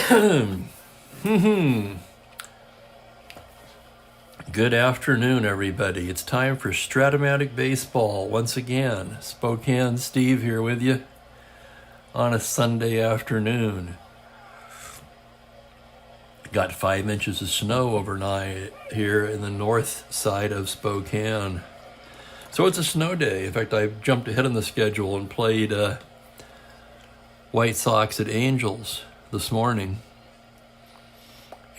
Good afternoon, everybody. It's time for Strat-O-Matic Baseball once again. Spokane Steve here with you on a Sunday afternoon. Got 5 inches of snow overnight here in the north side of Spokane. So it's a snow day. In fact, I jumped ahead in the schedule and played White Sox at Angels this morning.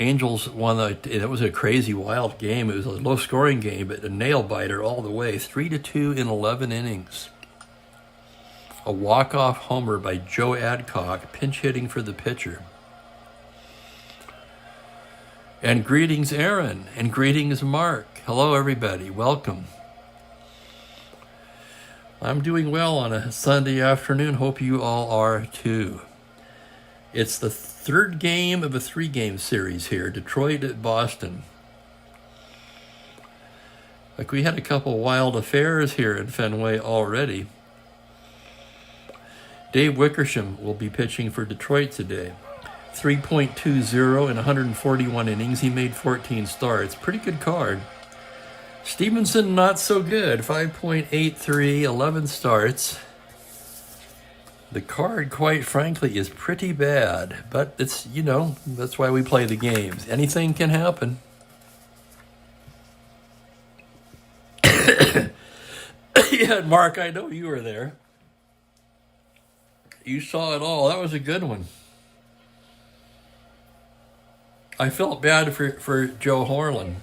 Angels won. It was a crazy, wild game. It was a low-scoring game, but a nail-biter all the way. 3-2 in 11 innings. A walk-off homer by Joe Adcock, pinch hitting for the pitcher. And greetings, Aaron. And greetings, Mark. Hello, everybody. Welcome. I'm doing well on a Sunday afternoon. Hope you all are, too. It's the third game of a 3-game series here, Detroit at Boston. Like, we had a couple wild affairs here in Fenway already. Dave Wickersham will be pitching for Detroit today. 3.20 in 141 innings. He made 14 starts. Pretty good card. Stevenson, not so good. 5.83, 11 starts. The card, quite frankly, is pretty bad, but it's, that's why we play the games. Anything can happen. Yeah, Mark, I know you were there. You saw it all. That was a good one. I felt bad for Joe Horland.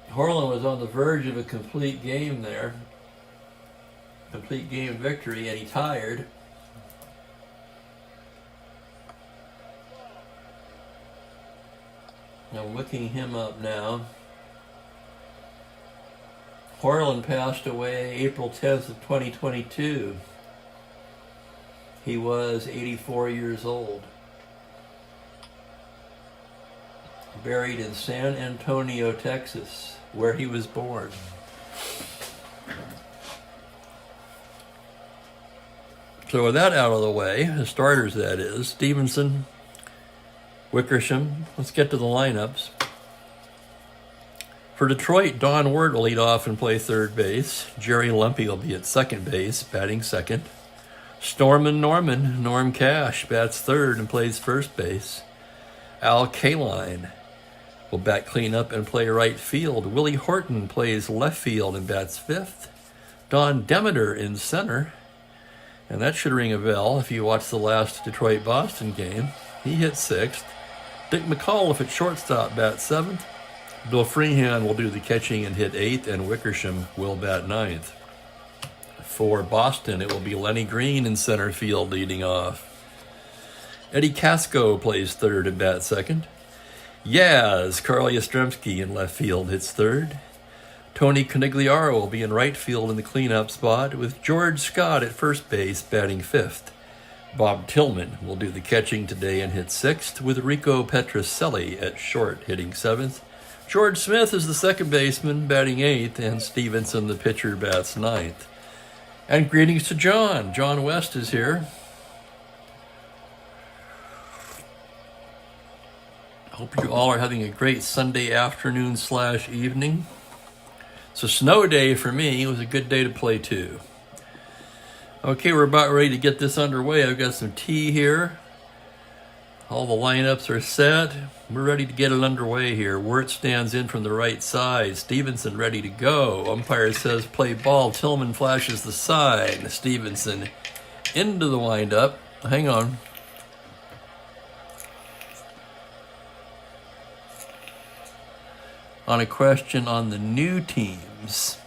Horland was on the verge of a complete game there. Complete game victory, and he tired. I'm looking him up now. Horland passed away April 10th of 2022. He was 84 years old. Buried in San Antonio, Texas, where he was born. So with that out of the way, the starters that is, Stevenson, Wickersham. Let's get to the lineups. For Detroit, Don Ward will lead off and play third base. Jerry Lumpy will be at second base, batting second. Norm Cash, bats third and plays first base. Al Kaline will bat cleanup and play right field. Willie Horton plays left field and bats fifth. Don Demeter in center. And that should ring a bell if you watch the last Detroit-Boston game. He hit sixth. Dick McAuliffe at shortstop bats seventh. Bill Freehan will do the catching and hit eighth, and Wickersham will bat ninth. For Boston, it will be Lenny Green in center field leading off. Eddie Casco plays third and bats second. Carl Yastrzemski in left field hits third. Tony Conigliaro will be in right field in the cleanup spot, with George Scott at first base batting fifth. Bob Tillman will do the catching today and hit sixth, with Rico Petrocelli at short hitting seventh. George Smith is the second baseman batting eighth, and Stevenson, the pitcher, bats ninth. And greetings to John. John West is here. Hope you all are having a great Sunday afternoon / evening. It's a snow day for me. It was a good day to play too. Okay, we're about ready to get this underway. I've got some tea here. All the lineups are set. We're ready to get it underway here. Wirt stands in from the right side. Stevenson ready to go. Umpire says play ball. Tillman flashes the side. Stevenson into the windup. Hang on. On a question on the new teams.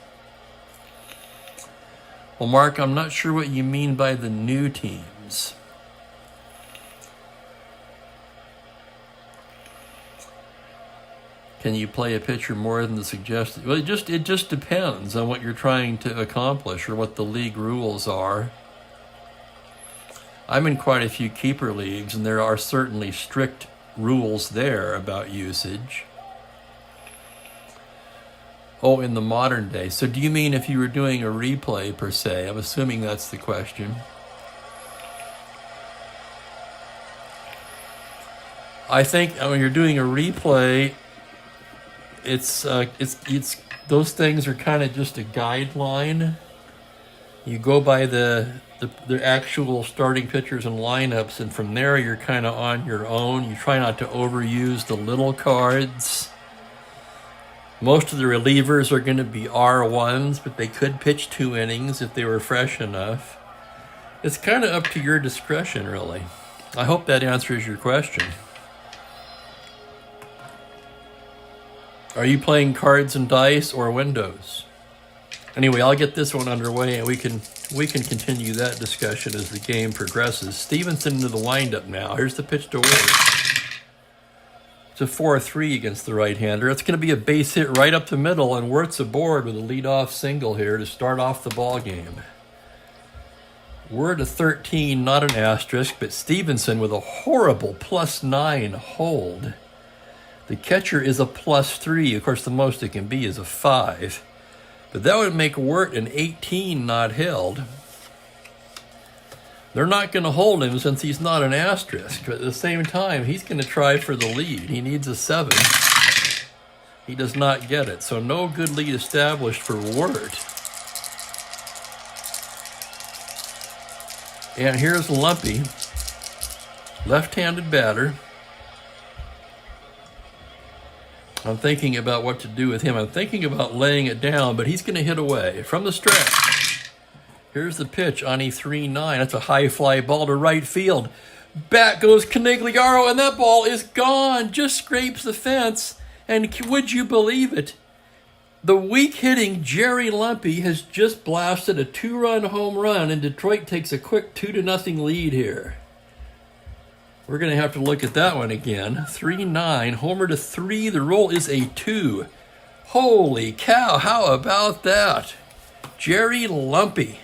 Well, Mark, I'm not sure what you mean by the new teams. Can you play a pitcher more than the suggested? Well, it just depends on what you're trying to accomplish or what the league rules are. I'm in quite a few keeper leagues, and there are certainly strict rules there about usage. Oh, in the modern day. So do you mean if you were doing a replay per se? I'm assuming that's the question. I think when you're doing a replay, it's those things are kind of just a guideline. You go by the actual starting pitchers and lineups, and from there you're kind of on your own. You try not to overuse the little cards. Most of the relievers are going to be R1s, but they could pitch 2 innings if they were fresh enough. It's kind of up to your discretion, really. I hope that answers your question. Are you playing cards and dice or windows? Anyway, I'll get this one underway, and we can continue that discussion as the game progresses. Stevenson into the windup now. Here's the pitch to Wirt. It's a 4-3 against the right-hander. It's going to be a base hit right up the middle, and Wirt's aboard with a leadoff single here to start off the ball game. Wirt a 13, not an asterisk, but Stevenson with a horrible +9 hold. The catcher is a +3. Of course, the most it can be is a 5. But that would make Wirt an 18 not held. They're not going to hold him since he's not an asterisk. But at the same time, he's going to try for the lead. He needs a 7. He does not get it. So no good lead established for Wirt. And here's Lumpy, left-handed batter. I'm thinking about what to do with him. I'm thinking about laying it down, but he's going to hit away from the stretch. Here's the pitch on a 3-9. That's a high fly ball to right field. Back goes Canigliaro, and that ball is gone. Just scrapes the fence. And would you believe it? The weak-hitting Jerry Lumpy has just blasted a 2-run home run, and Detroit takes a quick 2-0 lead here. We're going to have to look at that one again. 3-9, homer to 3. The roll is a 2. Holy cow, how about that? Jerry Lumpy,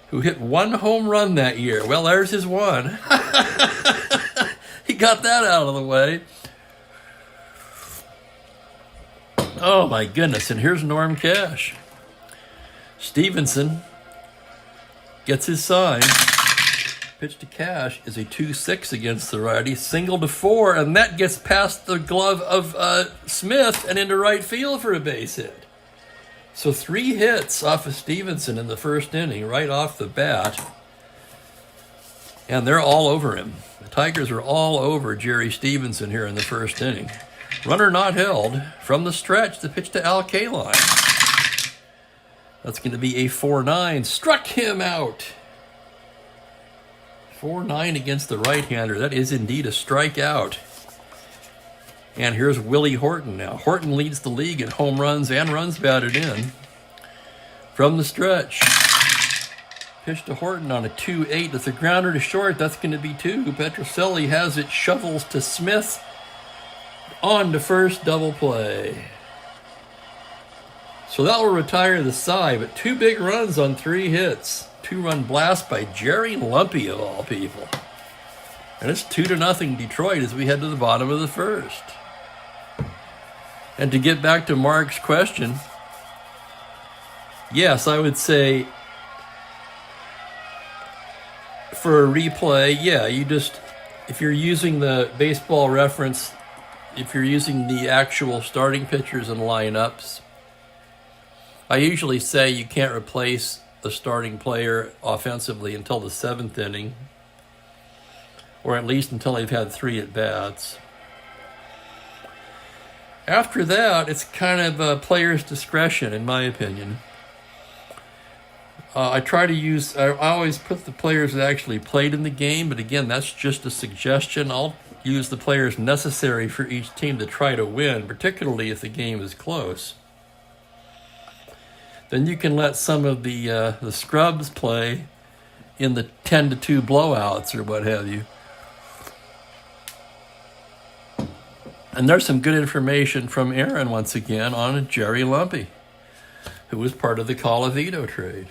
who hit 1 home run that year. Well, there's his one. He got that out of the way. Oh, my goodness. And here's Norm Cash. Stevenson gets his sign. Pitch to Cash is a 2-6 against the righty. Single to 4, and that gets past the glove of Smith and into right field for a base hit. So 3 hits off of Stevenson in the first inning, right off the bat. And they're all over him. The Tigers are all over Jerry Stevenson here in the first inning. Runner not held. From the stretch, the pitch to Al Kaline. That's going to be a 4-9. Struck him out. 4-9 against the right-hander. That is indeed a strikeout. And here's Willie Horton now. Horton leads the league in home runs and runs batted in. From the stretch. Pitch to Horton on a 2-8. That's a grounder to short. That's going to be 2. Petrocelli has it. Shovels to Smith. On to first, double play. So that will retire the side, but 2 big runs on 3 hits. 2-run blast by Jerry Lumpy, of all people. And it's 2-0 Detroit as we head to the bottom of the first. And to get back to Mark's question, yes, I would say for a replay, yeah, you just, if you're using the baseball reference, if you're using the actual starting pitchers and lineups, I usually say you can't replace the starting player offensively until the 7th inning, or at least until they've had 3 at-bats. After that, it's kind of a player's discretion, in my opinion. I always put the players that actually played in the game, but again, that's just a suggestion. I'll use the players necessary for each team to try to win, particularly if the game is close. Then you can let some of the scrubs play in the 10-2 blowouts or what have you. And there's some good information from Aaron once again on Jerry Lumpy, who was part of the Colavito trade.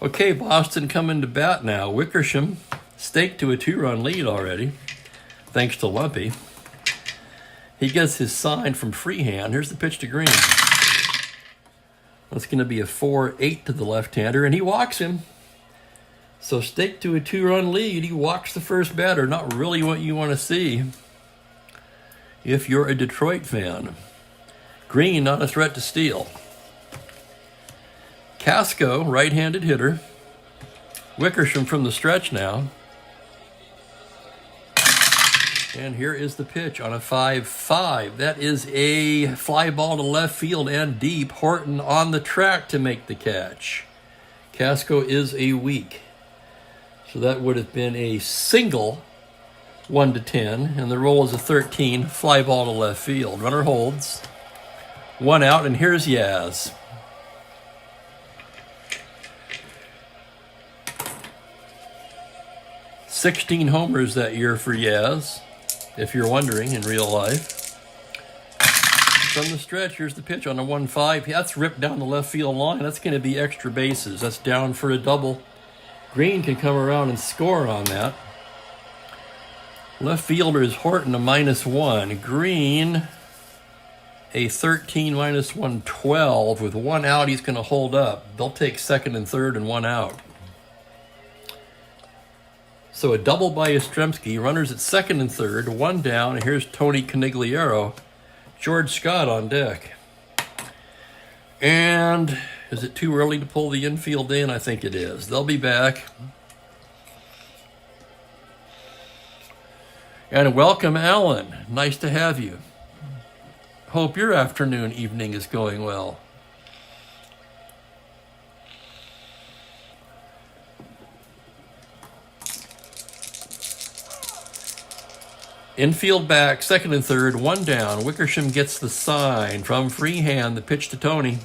Okay, Boston coming to bat now. Wickersham staked to a 2-run lead already, thanks to Lumpy. He gets his sign from freehand. Here's the pitch to Green. That's going to be a 4-8 to the left-hander, and he walks him. So stick to a 2-run lead. He walks the first batter. Not really what you want to see if you're a Detroit fan. Green, not a threat to steal. Casco, right-handed hitter. Wickersham from the stretch now. And here is the pitch on a 5-5. That is a fly ball to left field and deep. Horton on the track to make the catch. Casco is a weak. So that would have been a single 1-10. And the roll is a 13. Fly ball to left field. Runner holds. 1 out, and here's Yaz. "16 homers that year for Yaz, if you're wondering in real life." From the stretch, here's the pitch on a 1-5. That's ripped down the left field line. That's going to be extra bases. That's down for a double. Green can come around and score on that. Left fielder is Horton, a -1. Green, a 13 -112. With 1 out, he's going to hold up. They'll take second and third and 1 out. So a double by Yastrzemski. Runners at second and third, 1 down. And here's Tony Conigliaro. George Scott on deck. And is it too early to pull the infield in? I think it is. They'll be back. And welcome, Alan. Nice to have you. Hope your afternoon, evening is going well. Infield back, second and third, 1 down. Wickersham gets the sign from Freehand. The pitch to Tony.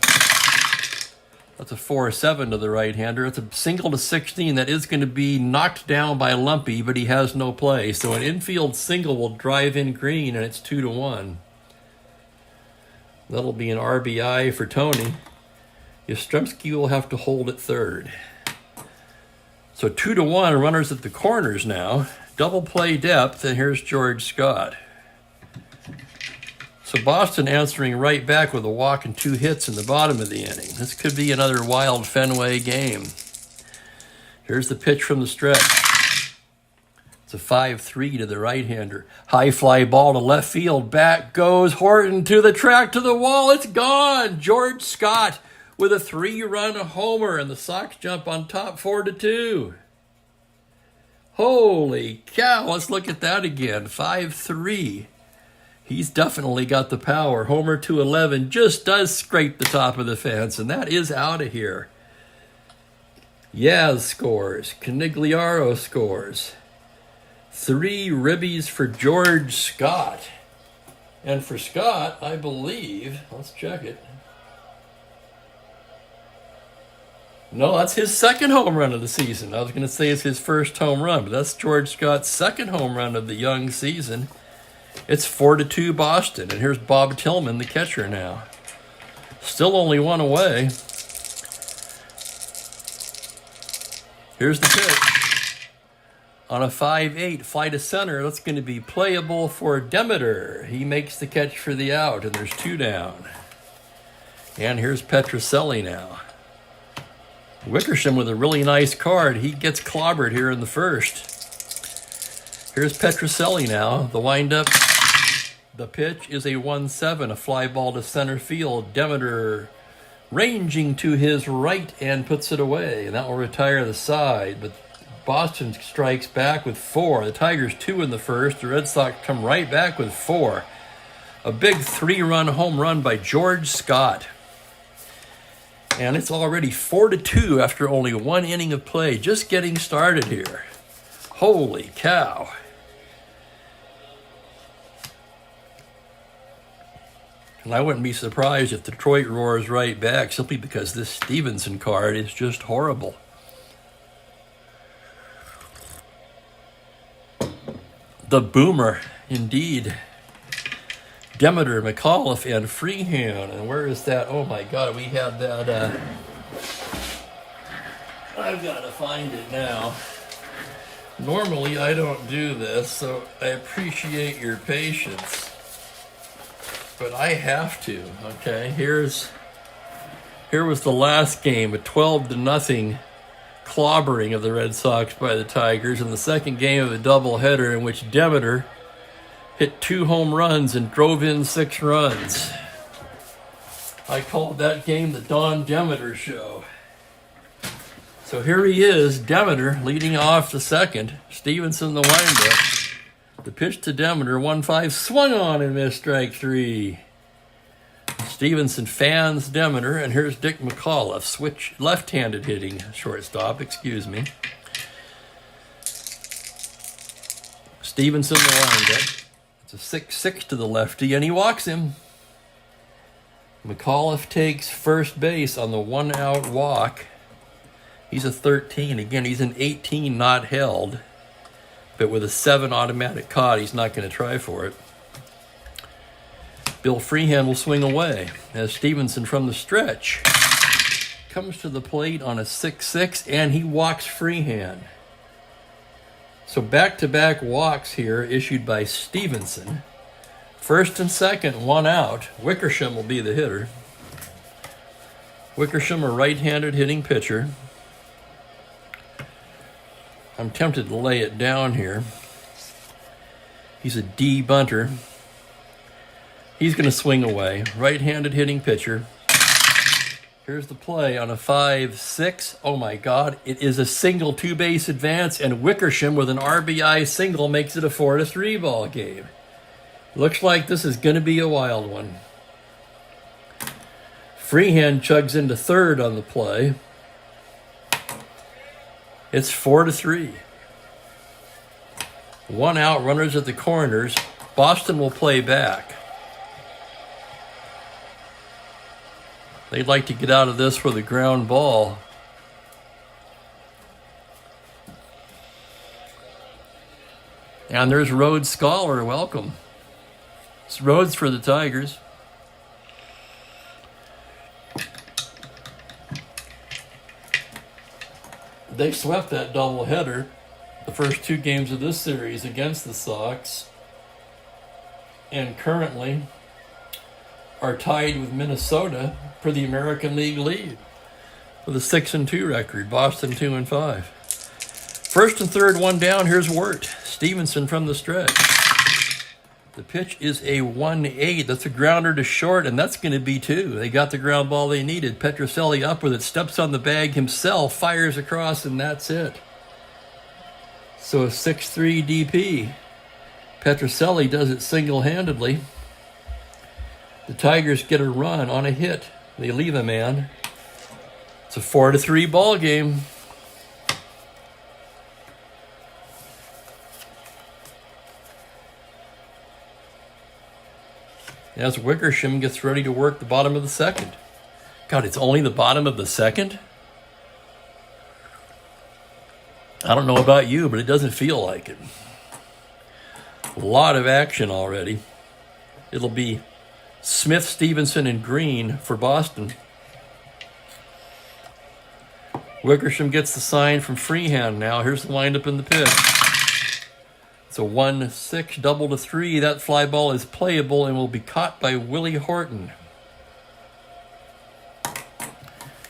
That's a 4-7 to the right-hander. It's a single to 16. That is going to be knocked down by Lumpy, but he has no play. So an infield single will drive in Green, and it's 2-1. That'll be an RBI for Tony. Yastrzemski will have to hold at third. So 2-1, runners at the corners now. Double play depth, and here's George Scott. So Boston answering right back with a walk and 2 hits in the bottom of the inning. This could be another wild Fenway game. Here's the pitch from the stretch. It's a 5-3 to the right-hander. High fly ball to left field. Back goes Horton to the track, to the wall. It's gone. George Scott with a 3-run homer, and the Sox jump on top 4-2. Holy cow, let's look at that again. 5-3. He's definitely got the power. Homer 211 just does scrape the top of the fence, and that is out of here. Yaz scores. Conigliaro scores. 3 ribbies for George Scott. And for Scott, I believe, let's check it. No, that's his second home run of the season. I was going to say it's his first home run, but that's George Scott's second home run of the young season. It's 4-2 Boston, and here's Bob Tillman, the catcher now. Still only 1 away. Here's the pitch. On a 5-8, fly to center. That's going to be playable for Demeter. He makes the catch for the out, and there's 2 down. And here's Petrocelli now. Wickersham with a really nice card. He gets clobbered here in the first. Here's Petrocelli now. The windup. The pitch is a 1-7, a fly ball to center field. Demeter ranging to his right and puts it away. And that will retire the side. But Boston strikes back with 4. The Tigers 2 in the first. The Red Sox come right back with 4. A big 3-run home run by George Scott. And it's already 4-2 after only 1 inning of play. Just getting started here. Holy cow. And I wouldn't be surprised if Detroit roars right back, simply because this Stevenson card is just horrible. The boomer, indeed. Demeter, McAuliffe, and Freehand. And where is that? Oh my God, we had that. I've got to find it now. Normally I don't do this, so I appreciate your patience. But I have to, okay? Here was the last game, a 12-0 clobbering of the Red Sox by the Tigers in the second game of a doubleheader in which Demeter hit 2 home runs and drove in 6 runs. I called that game the Don Demeter Show. So here he is, Demeter leading off the second. Stevenson the windup. The pitch to Demeter, 1-5, swung on and missed, strike 3. Stevenson fans Demeter, and here's Dick McAuliffe, switch left-handed hitting shortstop, excuse me. Stevenson the windup. It's a 6-6 to the lefty, and he walks him. McAuliffe takes first base on the 1-out walk. He's a 13. Again, he's an 18 not held, but with a 7 automatic caught, he's not going to try for it. Bill Freehand will swing away as Stevenson from the stretch comes to the plate on a 6-6, and he walks Freehand. So back-to-back walks here issued by Stevenson. First and second, 1 out. Wickersham will be the hitter. Wickersham, a right-handed hitting pitcher. I'm tempted to lay it down here. He's a D bunter. He's going to swing away. Right-handed hitting pitcher. Here's the play on a 5-6. Oh my God, it is a single 2-base advance, and Wickersham with an RBI single makes it a 4-3 ball game. Looks like this is going to be a wild one. Freehand chugs into third on the play. It's 4-3. 1 out, runners at the corners. Boston will play back. They'd like to get out of this with a ground ball. And there's Rhodes Scholar, welcome. It's Rhodes for the Tigers. They swept that doubleheader, the first 2 games of this series against the Sox, and currently are tied with Minnesota for the American League lead with a 6-2 record. Boston 2-5. First and third, 1 down. Here's Wirt. Stevenson from the stretch. The pitch is a 1-8. That's a grounder to short, and that's going to be 2. They got the ground ball they needed. Petrocelli up with it, steps on the bag himself, fires across, and that's it. So a 6-3 DP. Petrocelli does it single-handedly. The Tigers get a run on a hit. They leave a man. It's a 4-3 ball game. As Wickersham gets ready to work the bottom of the second. God, it's only the bottom of the second? I don't know about you, but it doesn't feel like it. A lot of action already. It'll be Smith, Stevenson, and Green for Boston. Wickersham gets the sign from Freehand now. Here's the windup in the pitch. It's a 1-6 double to 3. That fly ball is playable and will be caught by Willie Horton.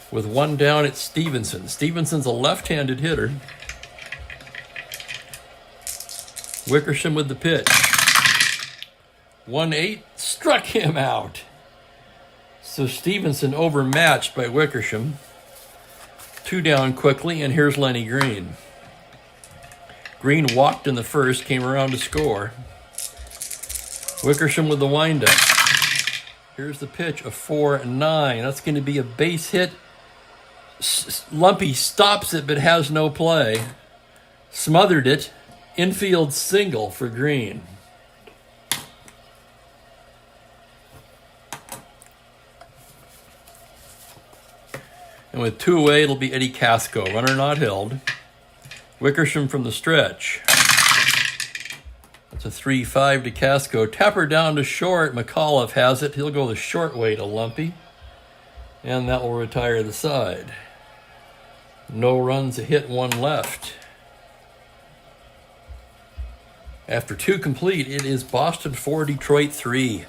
With 1 down, it's Stevenson. Stevenson's a left-handed hitter. Wickersham with the pitch. 1-8, struck him out. So Stevenson overmatched by Wickersham. 2 down quickly, and here's Lenny Green. Green walked in the first, came around to score. Wickersham with the windup. Here's the pitch, a 4-9. That's going to be a base hit. Lumpy stops it, but has no play. Smothered it. Infield single for Green. And with 2 away, it'll be Eddie Casco. Runner not held. Wickersham from the stretch. That's a 3-5 to Casco. Tapper down to short. McAuliffe has it. He'll go the short way to Lumpy. And that will retire the side. No runs, a hit, 1 left. After 2 complete, it is Boston 4, Detroit 3.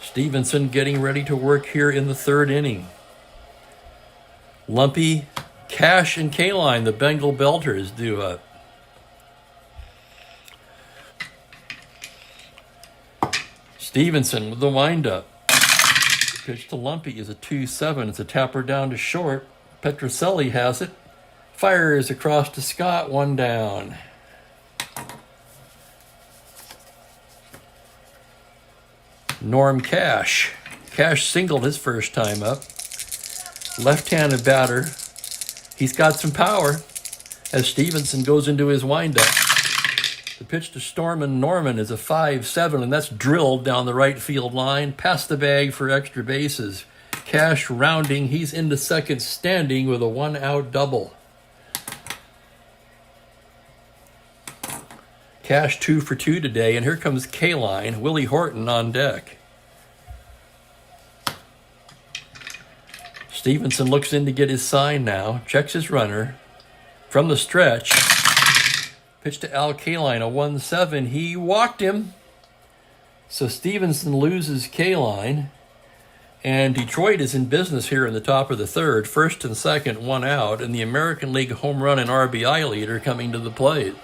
Stevenson getting ready to work here in the third inning. Lumpy, Cash, and K-Line, the Bengal Belters, do up. Stevenson with the windup. Pitch to Lumpy is a 2-7. It's a tapper down to short. Petrocelli has it. Fires across to Scott, one down. Norm Cash. Cash singled his first time up. Left-handed batter. He's got some power as Stevenson goes into his windup. The pitch to Stormin Norman is a 5-7, and that's drilled down the right field line, past the bag for extra bases. Cash rounding, he's into second standing with a 1-out double. Cash 2 for 2 today, and here comes K-Line, Willie Horton on deck. Stevenson looks in to get his sign now, checks his runner. From the stretch, pitch to Al K-Line, a 1-7. He walked him. So Stevenson loses K-Line. And Detroit is in business here in the top of the third. First and second, 1 out. And the American League home run and RBI leader coming to the plate.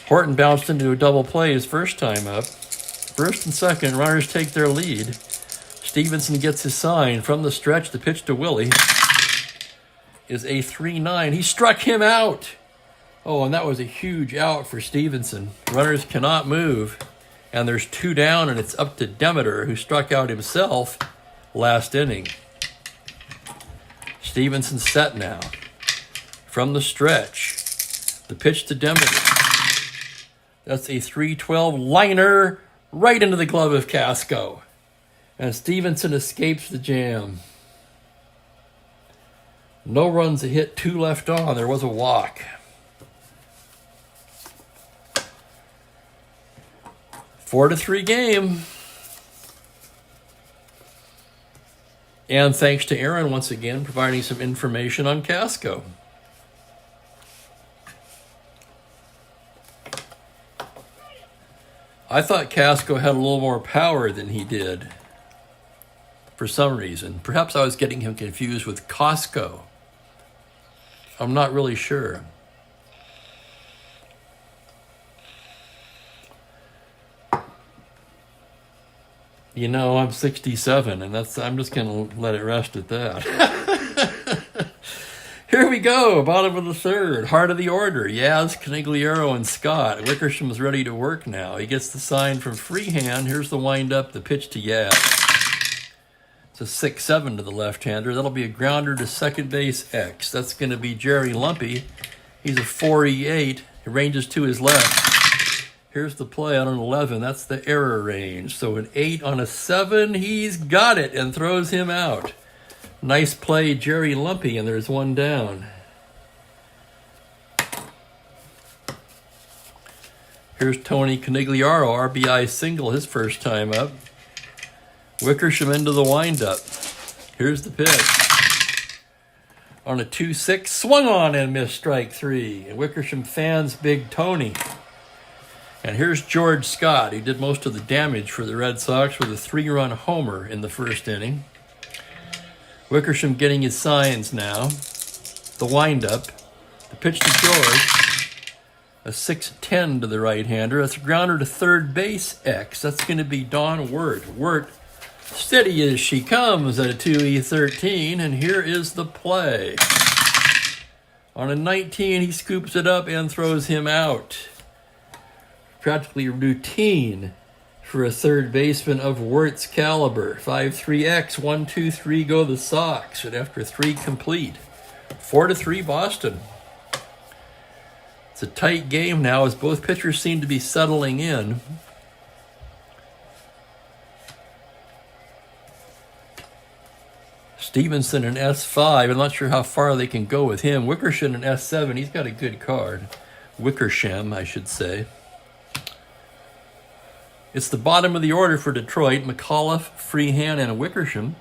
Horton bounced into a double play his first time up. First and second, runners take their lead. Stevenson gets his sign. From the stretch, the pitch to Willie is a 3-9. He struck him out. Oh, and that was a huge out for Stevenson. Runners cannot move. And there's 2 down, and it's up to Demeter, who struck out himself last inning. Stevenson set now. From the stretch, the pitch to Demeter. That's a 3-12 liner right into the glove of Casco. And Stevenson escapes the jam. No runs, a hit, 2 left on. There was a walk. 4-3 game. And thanks to Aaron once again providing some information on Casco. I thought Casco had a little more power than he did for some reason. Perhaps I was getting him confused with Costco. I'm not really sure. You know, I'm 67, and I'm just going to let it rest at that. Here we go, bottom of the third, heart of the order. Yaz, Canigliaro, and Scott. Wickersham's ready to work now. He gets the sign from Freehand. Here's the windup, the pitch to Yaz. It's a 6-7 to the left-hander. That'll be a grounder to second base X. That's going to be Jerry Lumpy. He's a 4-8. He ranges to his left. Here's the play on an 11. That's the error range. So an 8 on a 7. He's got it and throws him out. Nice play, Jerry Lumpy, and there's 1 down. Here's Tony Canigliaro, RBI single his first time up. Wickersham into the windup. Here's the pitch. On a 2-6, swung on and missed strike 3. And Wickersham fans Big Tony. And here's George Scott, who did most of the damage for the Red Sox with a 3-run homer in the first inning. Wickersham getting his signs now. The windup. The pitch to George. A 6-10 to the right-hander. That's a grounder to third base X. That's going to be Don Wirt. Wirt, steady as she comes at a 2E13. And here is the play. On a 19, he scoops it up and throws him out. Practically routine for a third baseman of Wirt's caliber. 5-3X, 1-2-3 go the Sox, and after 3 complete. 4-3 Boston. It's a tight game now as both pitchers seem to be settling in. Stevenson in S5, I'm not sure how far they can go with him. Wickersham in S7, he's got a good card. Wickersham, I should say. It's the bottom of the order for Detroit. McAuliffe, Freehand, and Wickersham.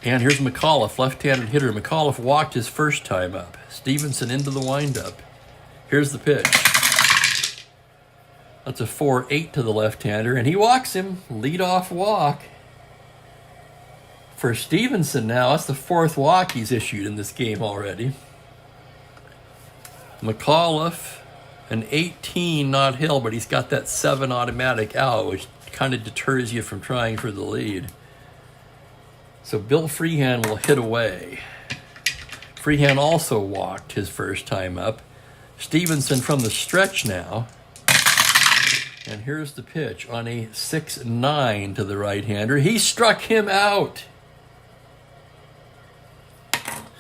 And here's McAuliffe, left-handed hitter. McAuliffe walked his first time up. Stevenson into the windup. Here's the pitch. That's a 4-8 to the left-hander, and he walks him. Lead-off walk. For Stevenson now, that's the fourth walk he's issued in this game already. McAuliffe, an 18 not hill, but he's got that 7 automatic out, which kind of deters you from trying for the lead. So Bill Freehan will hit away. Freehan also walked his first time up. Stevenson from the stretch now. And here's the pitch on a 6-9 to the right-hander. He struck him out.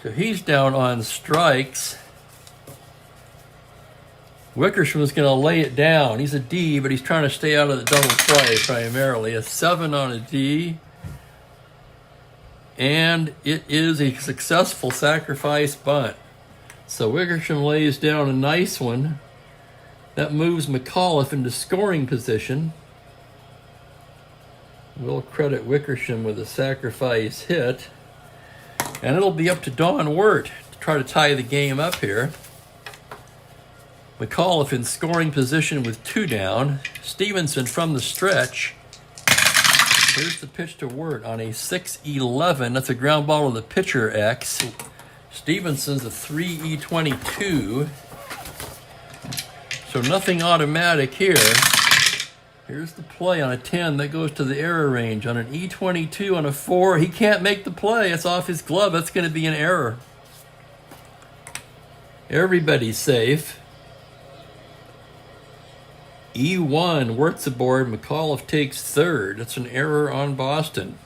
So he's down on strikes. Wickersham is going to lay it down. He's a D, but he's trying to stay out of the double play primarily. A 7 on a D. And it is a successful sacrifice bunt. So Wickersham lays down a nice one. That moves McAuliffe into scoring position. We'll credit Wickersham with a sacrifice hit. And it'll be up to Don Wirt to try to tie the game up here. McAuliffe in scoring position with 2 down. Stevenson from the stretch. Here's the pitch to Wirt on a 6-11. That's a ground ball to the pitcher X. Stevenson's a 3-E22. So nothing automatic here. Here's the play on a 10 that goes to the error range. On an E22 on a 4, he can't make the play. It's off his glove. That's going to be an error. Everybody's safe. E1, Wirt's aboard. McAuliffe takes third. That's an error on Boston.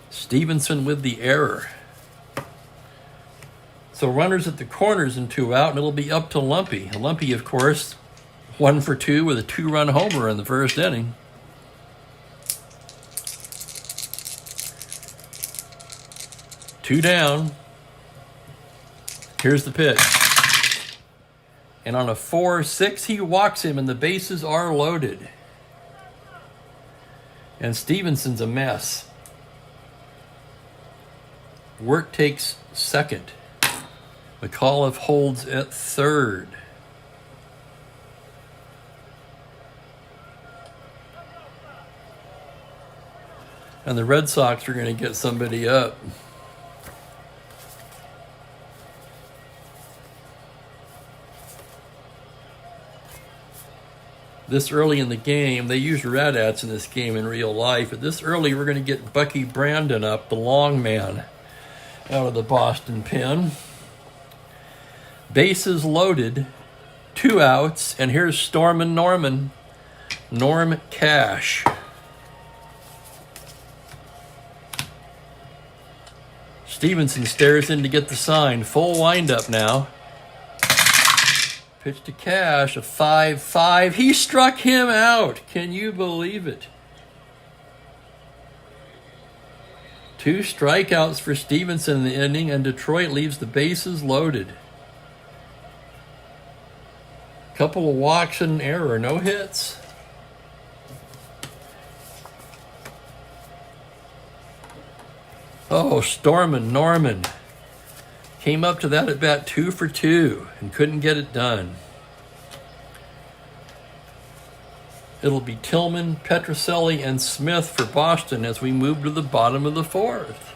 Stevenson with the error. So runners at the corners and 2 out, and it'll be up to Lumpy. Lumpy, of course, 1 for 2 with a 2-run homer in the first inning. Two down. Here's the pitch. And on a 4-6, he walks him, and the bases are loaded. And Stevenson's a mess. Wirt takes second. McAuliffe holds at third. And the Red Sox are going to get somebody up. This early in the game, they use rat-ats in this game in real life, but this early we're going to get Bucky Brandon up, the long man, out of the Boston pen. Bases loaded, 2 outs, and here's Stormin' Norman, Norm Cash. Stevenson stares in to get the sign. Full windup now. Pitch to Cash, a 5-5. He struck him out. Can you believe it? 2 strikeouts for Stevenson in the inning, and Detroit leaves the bases loaded. Couple of walks and an error, no hits. Oh, Stormin' Norman came up to that at bat 2 for 2 and couldn't get it done. It'll be Tillman, Petrocelli, and Smith for Boston as we move to the bottom of the 4th.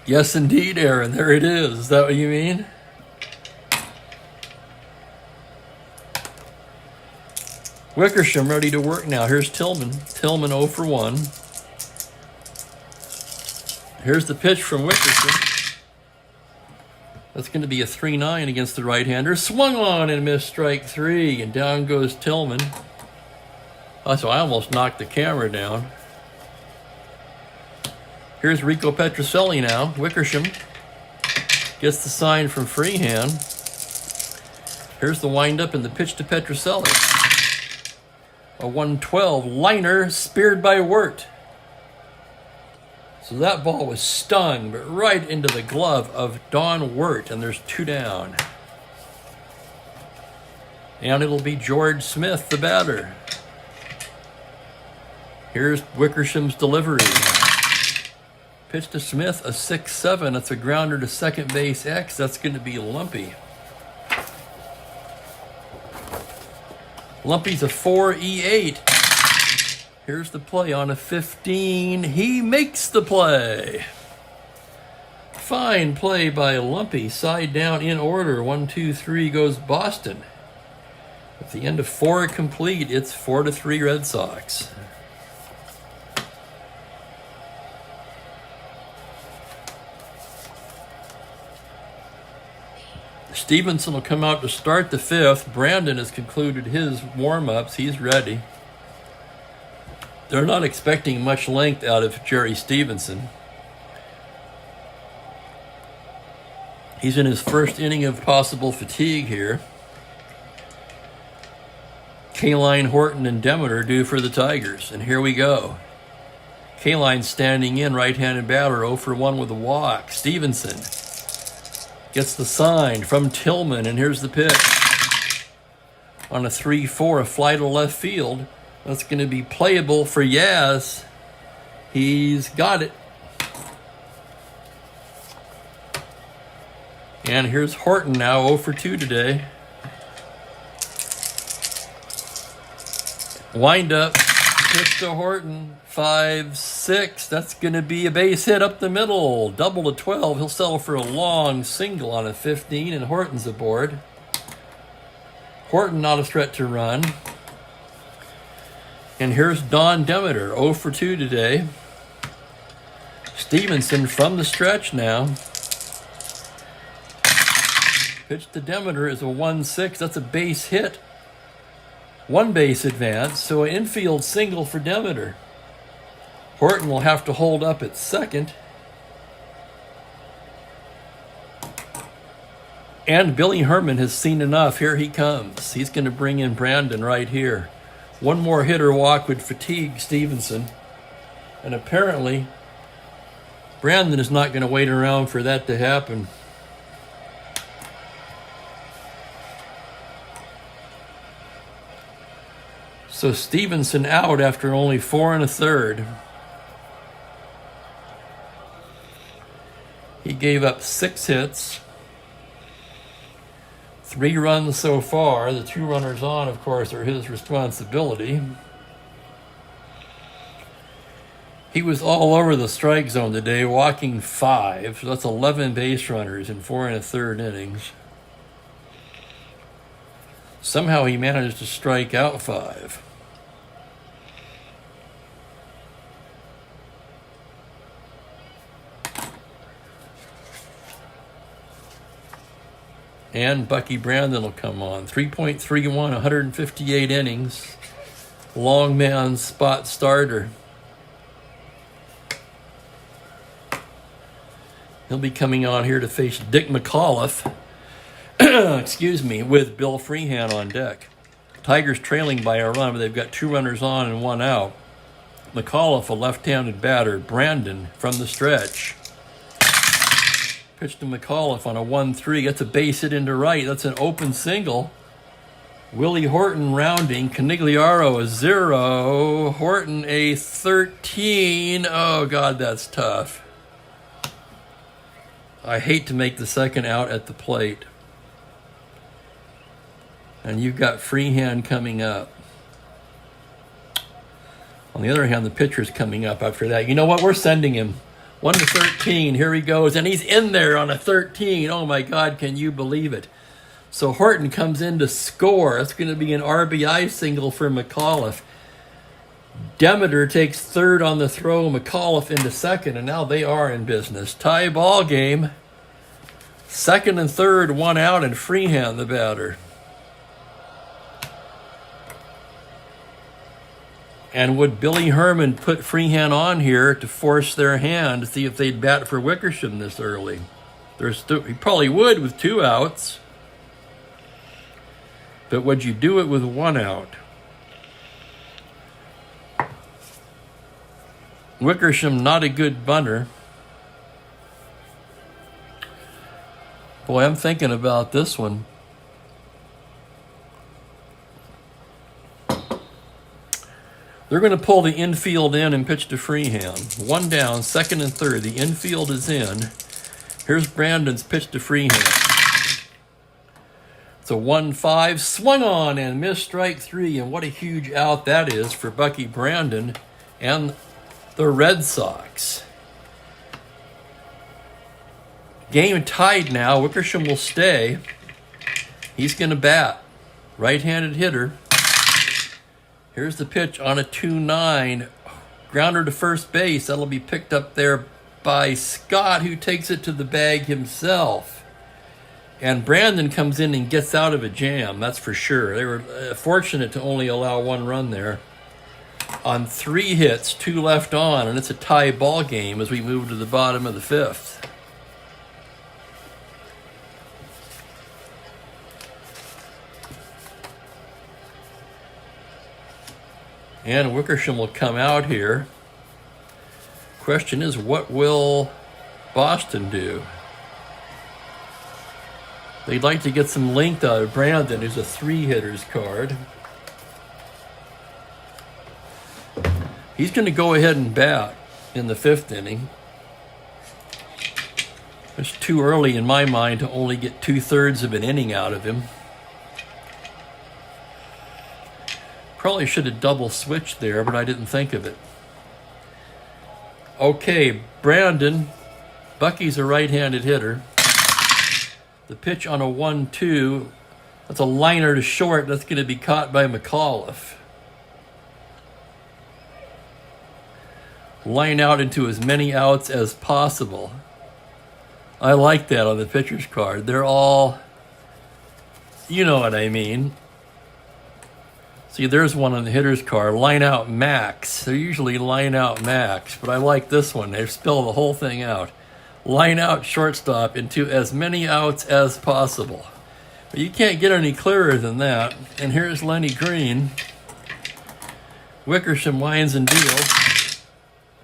Yes, indeed, Aaron. There it is. Is that what you mean? Wickersham ready to work now. Here's Tillman. Tillman 0 for 1. Here's the pitch from Wickersham. That's going to be a 3-9 against the right-hander. Swung on and missed strike 3. And down goes Tillman. Oh, so I almost knocked the camera down. Here's Rico Petrocelli now. Wickersham gets the sign from Freehan. Here's the windup and the pitch to Petrocelli. A 112 liner speared by Wirt. So that ball was stung, but right into the glove of Don Wirt, and there's 2 down. And it'll be George Smith, the batter. Here's Wickersham's delivery. Pitch to Smith, a 6-7. That's a grounder to second base X. That's going to be Lumpy. Lumpy's a 4-E-8. Here's the play on a 15. He makes the play. Fine play by Lumpy. Side down in order. 1, 2, 3 goes Boston. At the end of 4 complete, it's 4-3 Red Sox. Stevenson will come out to start the 5th. Brandon has concluded his warm-ups. He's ready. They're not expecting much length out of Jerry Stevenson. He's in his first inning of possible fatigue here. Kaline, Horton, and Demeter due for the Tigers. And here we go. Kaline standing in, right-handed batter, 0 for 1 with a walk. Stevenson gets the sign from Tillman, and here's the pitch. On a 3-4, a fly to left field. That's going to be playable for Yaz. He's got it. And here's Horton now, 0 for 2 today. Wind up, pitch to Horton, 5-6. That's going to be a base hit up the middle. Double to 12. He'll settle for a long single on a 15, and Horton's aboard. Horton not a threat to run. And here's Don Demeter, 0 for 2 today. Stevenson from the stretch now. Pitch to Demeter is a 1-6. That's a base hit. 1 base advance, so an infield single for Demeter. Horton will have to hold up at second. And Billy Herman has seen enough. Here he comes. He's going to bring in Brandon right here. 1 more hitter walk would fatigue Stevenson. And apparently, Brandon is not going to wait around for that to happen. So Stevenson out after only 4 1/3. He gave up 6 hits, 3 runs so far. The 2 runners on, of course, are his responsibility. He was all over the strike zone today, walking 5. So that's 11 base runners in 4 1/3 innings. Somehow he managed to strike out 5. And Bucky Brandon will come on. 3.31, 158 innings. Long man spot starter. He'll be coming on here to face Dick McAuliffe. Excuse me, with Bill Freehan on deck. Tigers trailing by a run, but they've got 2 runners on and 1 out. McAuliffe, a left-handed batter. Brandon from the stretch. Pitch to McAuliffe on a 1-3. Gets a base hit into right. That's an open single. Willie Horton rounding. Canigliaro a 0. Horton a 13. Oh, God, that's tough. I hate to make the second out at the plate. And you've got Freehan coming up. On the other hand, the pitcher's coming up after that. You know what? We're sending him. 1-13. Here he goes. And he's in there on a 13. Oh, my God. Can you believe it? So Horton comes in to score. That's going to be an RBI single for McAuliffe. Demeter takes third on the throw. McAuliffe into second. And now they are in business. Tie ball game. Second and third, 1 out. And Freehan the batter. And would Billy Herman put Freehan on here to force their hand to see if they'd bat for Wickersham this early? He probably would with 2 outs. But would you do it with 1 out? Wickersham, not a good bunter. Boy, I'm thinking about this one. They're going to pull the infield in and pitch to Freehand. One down, second and third. The infield is in. Here's Brandon's pitch to Freehand. It's a 1-5, swung on and missed strike three. And what a huge out that is for Bucky Brandon and the Red Sox. Game tied now. Wickersham will stay. He's going to bat. Right-handed hitter. Here's the pitch on a 2-9. Grounder to first base. That'll be picked up there by Scott, who takes it to the bag himself. And Brandon comes in and gets out of a jam, that's for sure. They were fortunate to only allow one run there. On 3 hits, 2 left on, and it's a tie ball game as we move to the bottom of the 5th. And Wickersham will come out here. Question is, what will Boston do? They'd like to get some length out of Brandon, who's a 3-hitter's card. He's going to go ahead and bat in the 5th inning. It's too early in my mind to only get 2/3 of an inning out of him. Probably should have double switched there, but I didn't think of it. Okay, Brandon. Bucky's a right-handed hitter. The pitch on a 1-2. That's a liner to short. That's going to be caught by McAuliffe. Line out into as many outs as possible. I like that on the pitcher's card. They're all, you know what I mean. See, there's one on the hitter's card, line out max. They're usually line out max, but I like this one. They spell the whole thing out. Line out shortstop into as many outs as possible. But you can't get any clearer than that. And here's Lenny Green. Wickersham winds and deals.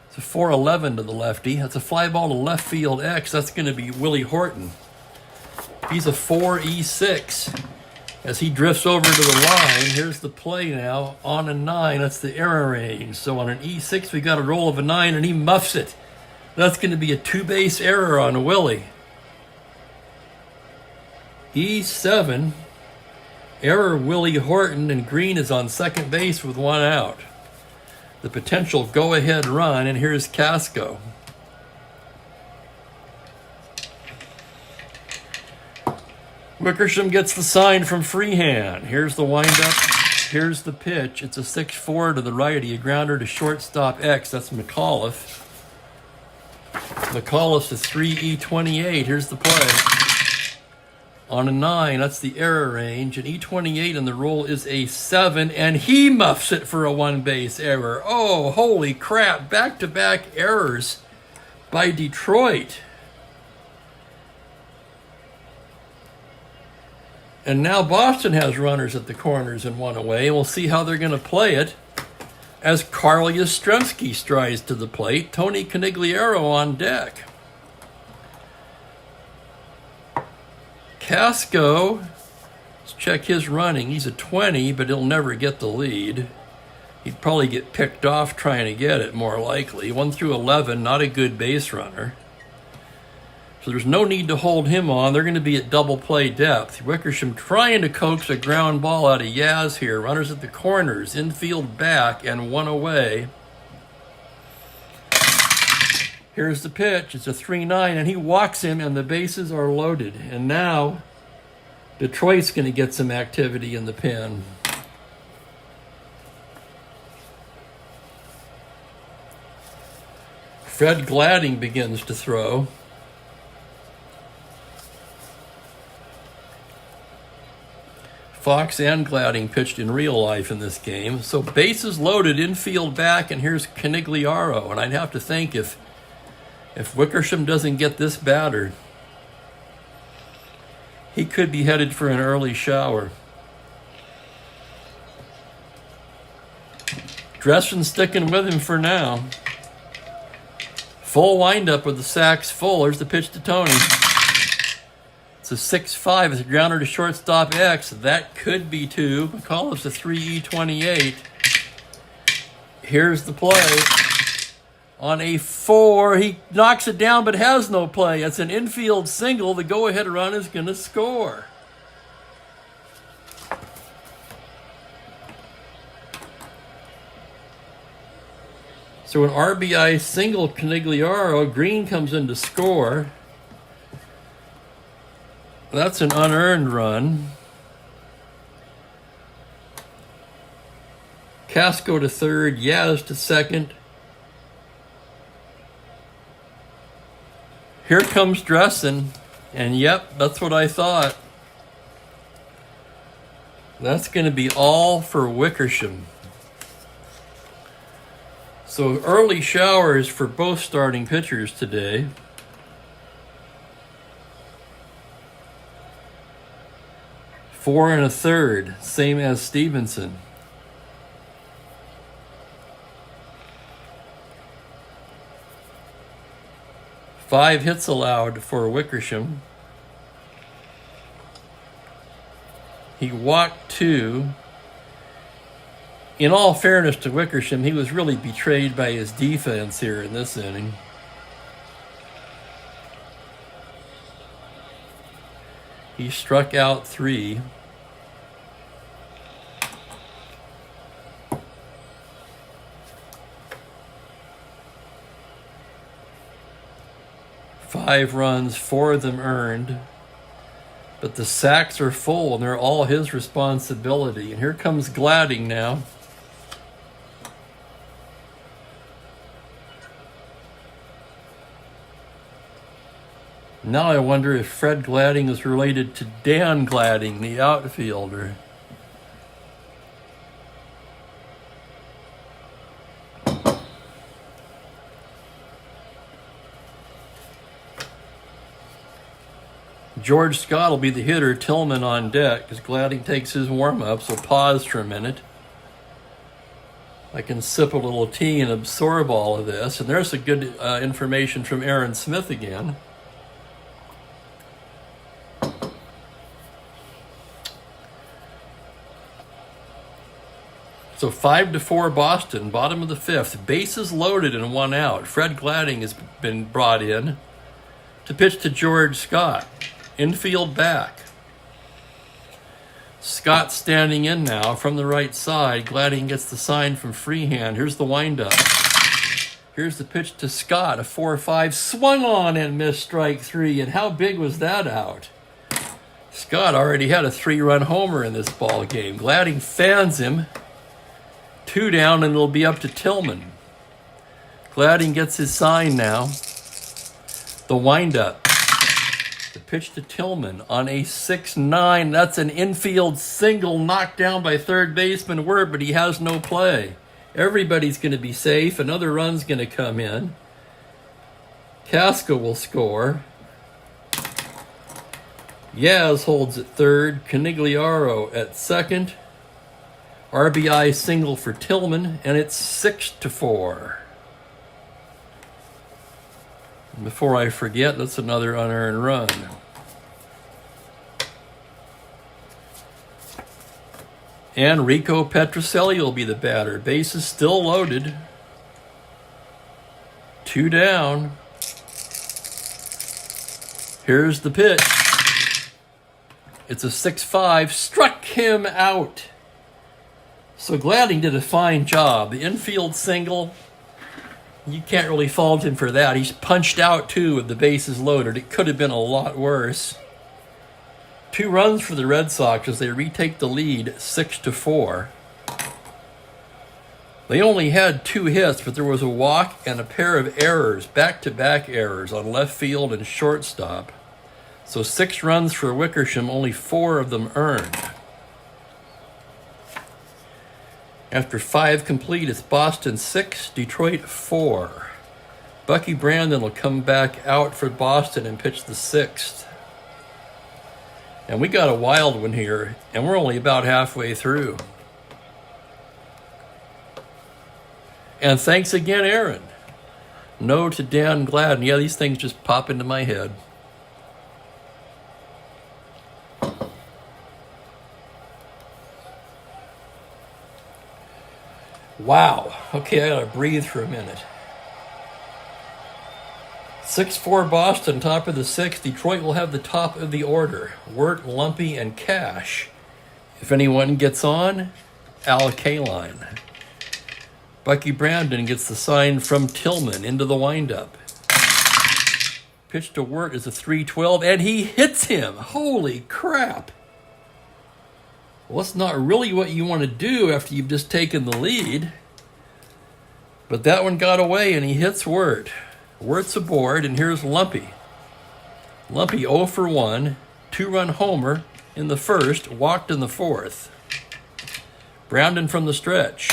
It's a 4-11 to the lefty. That's a fly ball to left field X. That's going to be Willie Horton. He's a 4-E6. As he drifts over to the line, here's the play now. On a 9, that's the error range. So on an E6, we got a roll of a 9, and he muffs it. That's going to be a 2-base error on Willie. E7, error Willie Horton, and Green is on second base with 1 out. The potential go-ahead run, and here's Casco. Wickersham gets the sign from Freehand. Here's the windup. Here's the pitch. It's a 6-4 to the righty. A grounder to shortstop X. That's McAuliffe. McAuliffe's a 3E28. Here's the play. On a 9, that's the error range. An E28 and the roll is a 7. And he muffs it for a 1-base error. Oh, holy crap. Back-to-back errors by Detroit. And now Boston has runners at the corners and 1 away, and we'll see how they're going to play it as Carl Yastrzemski strides to the plate. Tony Conigliaro on deck. Casco, let's check his running. He's a 20, but he'll never get the lead. He'd probably get picked off trying to get it, more likely. 1 through 11, not a good base runner. So there's no need to hold him on. They're going to be at double play depth. Wickersham trying to coax a ground ball out of Yaz here. Runners at the corners, infield back, and 1 away. Here's the pitch. It's a 3-9, and he walks him, and the bases are loaded. And now Detroit's going to get some activity in the pen. Fred Gladding begins to throw. Fox and Gladding pitched in real life in this game. So bases loaded, infield back, and here's Conigliaro. And I'd have to think if Wickersham doesn't get this batter, he could be headed for an early shower. Dresden sticking with him for now. Full windup with the sacks full. There's the pitch to Tony. It's a 6-5. It's a grounder to shortstop X. That could be 2. McCullough's a 3E28. Here's the play. On a 4, he knocks it down but has no play. It's an infield single. The go-ahead run is going to score. So an RBI single, Canigliaro. Green comes in to score. That's an unearned run. Casco to third, Yaz to second. Here comes Dressen, and yep, that's what I thought. That's going to be all for Wickersham. So early showers for both starting pitchers today. Four and a third, same as Stevenson. Five hits allowed for Wickersham. He walked 2. In all fairness to Wickersham, he was really betrayed by his defense here in this inning. He struck out 3. Five runs, 4 of them earned. But the sacks are full, and they're all his responsibility. And here comes Gladding now. Now I wonder if Fred Gladding is related to Dan Gladding, the outfielder. George Scott will be the hitter, Tillman on deck, as Gladding takes his warm-up, so pause for a minute. I can sip a little tea and absorb all of this. And there's a good information from Aaron Smith again. So 5-4 Boston, bottom of the 5th. Bases loaded and 1 out. Fred Gladding has been brought in to pitch to George Scott. Infield back. Scott standing in now from the right side. Gladding gets the sign from Freehand. Here's the windup. Here's the pitch to Scott. A 4-5 swung on and missed strike 3. And how big was that out? Scott already had a 3-run homer in this ball game. Gladding fans him. 2 down, and it'll be up to Tillman. Gladding gets his sign now. The windup. The pitch to Tillman on a 6-9. That's an infield single knocked down by third baseman Word, but he has no play. Everybody's going to be safe. Another run's going to come in. Casco will score. Yaz holds at third. Canigliaro at second. RBI single for Tillman, and it's 6-4. Before I forget, that's another unearned run. And Rico Petrocelli will be the batter. Bases still loaded. 2 down. Here's the pitch. It's a 6-5. Struck him out. So Gladding did a fine job. The infield single, you can't really fault him for that. He's punched out 2 with the bases loaded. It could have been a lot worse. 2 runs for the Red Sox as they retake the lead 6-4. They only had 2 hits, but there was a walk and a pair of errors, back-to-back errors on left field and shortstop. So 6 runs for Wickersham, only 4 of them earned. After 5 complete, it's Boston 6, Detroit 4. Bucky Brandon will come back out for Boston and pitch the 6th. And we got a wild one here, and we're only about halfway through. And thanks again, Aaron. No to Dan Gladden. Yeah, these things just pop into my head. Wow. Okay, I gotta breathe for a minute. 6-4 Boston, top of the sixth. Detroit will have the top of the order. Wirt, Lumpy, and Cash. If anyone gets on, Al Kaline. Bucky Brandon gets the sign from Tillman into the windup. Pitch to Wirt is a 3-12, and he hits him. Holy crap. Well, it's not really what you want to do after you've just taken the lead. But that one got away, and he hits Wirt. Wirt's aboard, and here's Lumpy. Lumpy 0 for 1, 2-run homer in the first, walked in the fourth. Brandon from the stretch.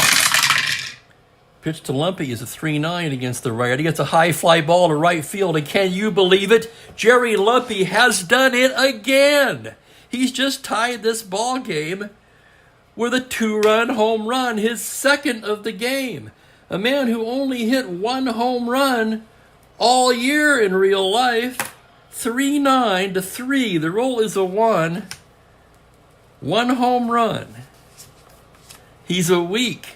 Pitch to Lumpy is a 3-9 against the righty. It's a high fly ball to right field, and can you believe it? Jerry Lumpy has done it again. He's just tied this ball game with a 2-run home run, his second of the game. A man who only hit 1 home run all year in real life. 3-9 to 3. The roll is a 1. 1 home run. He's a week.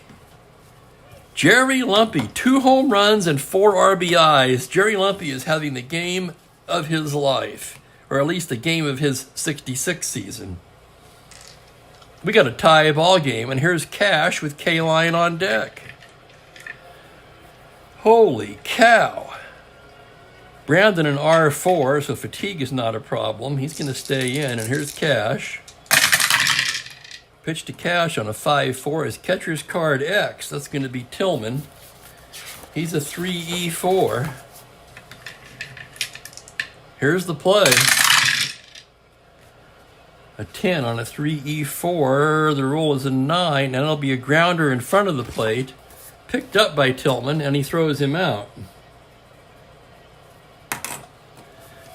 Jerry Lumpy, 2 home runs and 4 RBIs. Jerry Lumpy is having the game of his life, or at least the game of his 66 season. We got a tie ball game, and here's Cash with K-Line on deck. Holy cow. Brandon in R4, so fatigue is not a problem. He's going to stay in, and here's Cash. Pitch to Cash on a 5-4 is catcher's card X. That's going to be Tillman. He's a 3-4. Here's the play. A 10 on a 3-4. The roll is a 9, and it'll be a grounder in front of the plate. Picked up by Tillman, and he throws him out.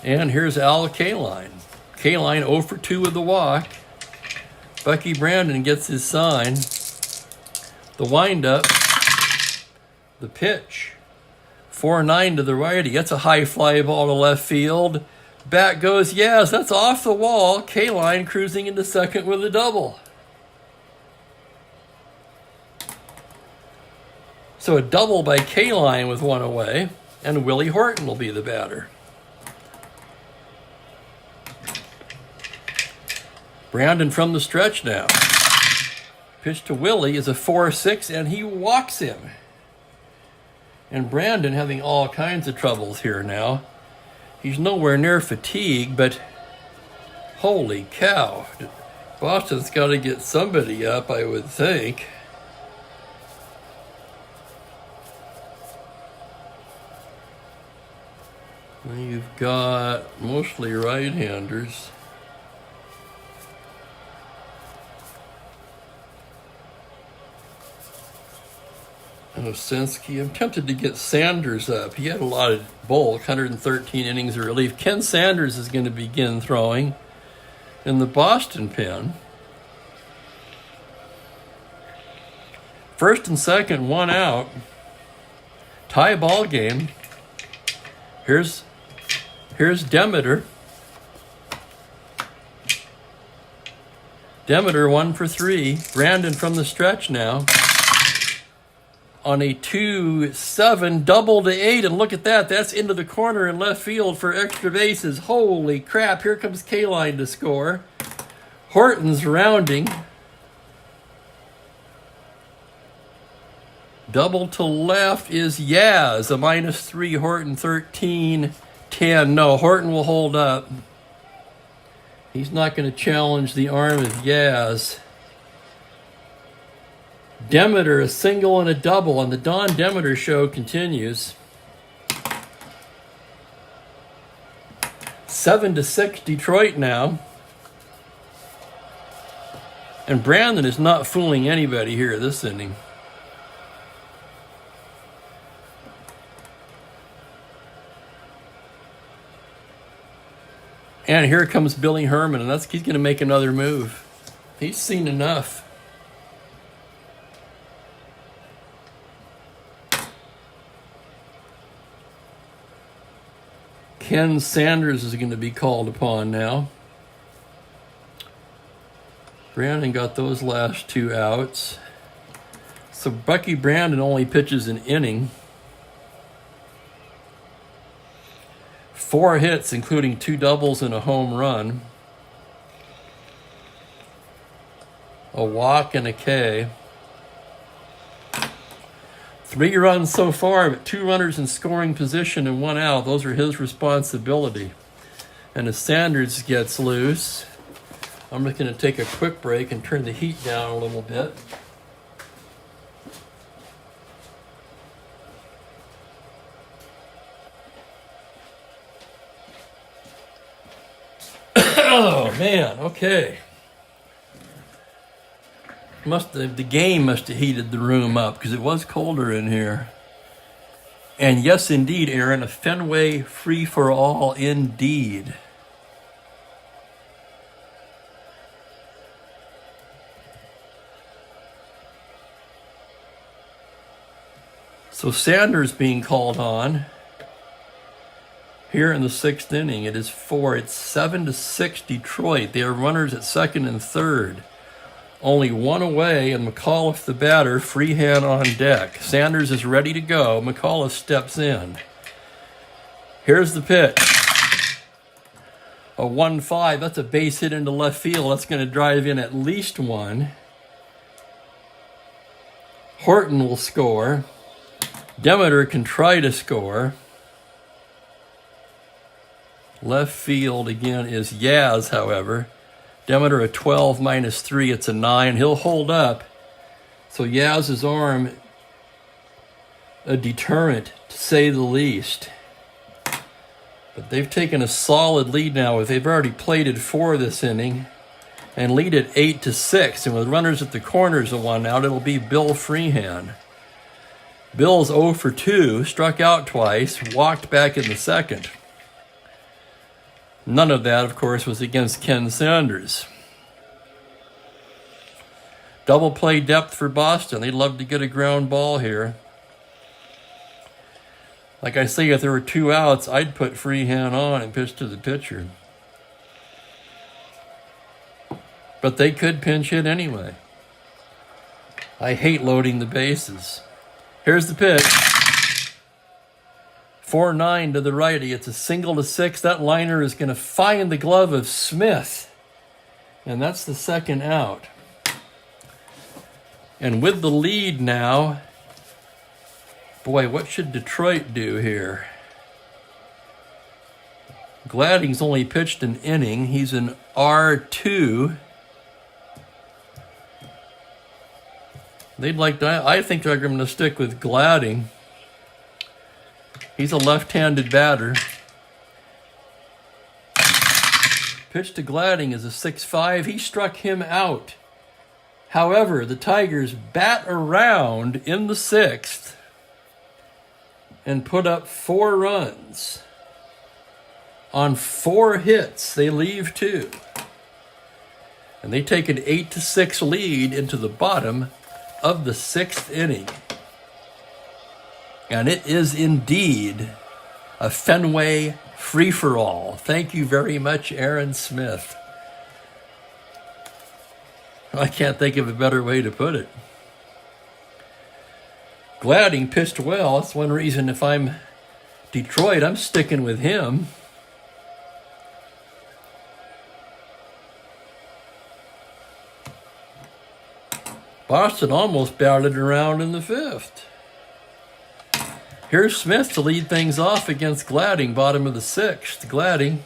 And here's Al Kaline. Kaline 0 for 2 with the walk. Bucky Brandon gets his sign. The windup. The pitch. 4-9 to the righty. That's a high fly ball to left field. Bat goes, yes, that's off the wall. Kaline cruising into second with a double. So a double by Kaline with 1 away, and Willie Horton will be the batter. Brandon from the stretch now. Pitch to Willie is a 4-6, and he walks him. And Brandon having all kinds of troubles here now. He's nowhere near fatigue, but holy cow. Boston's got to get somebody up, I would think. You've got mostly right-handers. Osinski. I'm tempted to get Sanders up. He had a lot of bulk, 113 innings of relief. Ken Sanders is going to begin throwing in the Boston pen. First and second, 1 out. Tie ball game. Here's Demeter. Demeter 1 for 3. Brandon from the stretch now. On a 2-7, double to 8, and look at that. That's into the corner in left field for extra bases. Holy crap, here comes K-Line to score. Horton's rounding. Double to left is Yaz, a -3, Horton 13, 10. No, Horton will hold up. He's not going to challenge the arm of Yaz. Demeter, a single and a double, and the Don Demeter show continues. 7-6 Detroit now. And Brandon is not fooling anybody here this inning. And here comes Billy Herman, and he's going to make another move. He's seen enough. Ken Sanders is going to be called upon now. Brandon got those last 2 outs. So Bucky Brandon only pitches an inning. 4 hits, including 2 doubles and a home run. A walk and a K. 3 runs so far, but 2 runners in scoring position and 1 out. Those are his responsibility. And as Sanders gets loose, I'm just going to take a quick break and turn the heat down a little bit. Oh man, okay. The game must have heated the room up because it was colder in here. And yes, indeed, Aaron, a Fenway free-for-all indeed. So Sanders being called on here in the 6th inning. It's 7-6 Detroit. They are runners at second and third. Only 1 away, and McAuliffe, the batter, freehand on deck. Sanders is ready to go. McAuliffe steps in. Here's the pitch. A 1-5. That's a base hit into left field. That's going to drive in at least 1. Horton will score. Demeter can try to score. Left field again is Yaz, however. Demeter a 12 minus 3, it's a 9. He'll hold up. So Yaz's arm, a deterrent to say the least. But they've taken a solid lead now. They've already plated 4 this inning and lead it 8-6. And with runners at the corners of 1 out, it'll be Bill Freehand. Bill's 0 for 2, struck out twice, walked back in the 2nd. None of that, of course, was against Ken Sanders. Double play depth for Boston. They'd love to get a ground ball here. Like I say, if there were 2 outs, I'd put Freehand on and pitch to the pitcher. But they could pinch hit anyway. I hate loading the bases. Here's the pitch. 4-9 to the righty. It's a single to 6. That liner is going to find the glove of Smith. And that's the 2nd out. And with the lead now, boy, what should Detroit do here? Gladding's only pitched an inning. He's an R2. I think they're going to stick with Gladding. He's a left-handed batter. Pitch to Gladding is a 6-5. He struck him out. However, the Tigers bat around in the 6th and put up 4 runs. On 4 hits, they leave 2. And they take an 8-6 lead into the bottom of the 6th inning. And it is indeed a Fenway free-for-all. Thank you very much, Aaron Smith. I can't think of a better way to put it. Gladding pitched well. That's one reason if I'm Detroit, I'm sticking with him. Boston almost batted around in the 5th. Here's Smith to lead things off against Gladding, bottom of the 6th. Gladding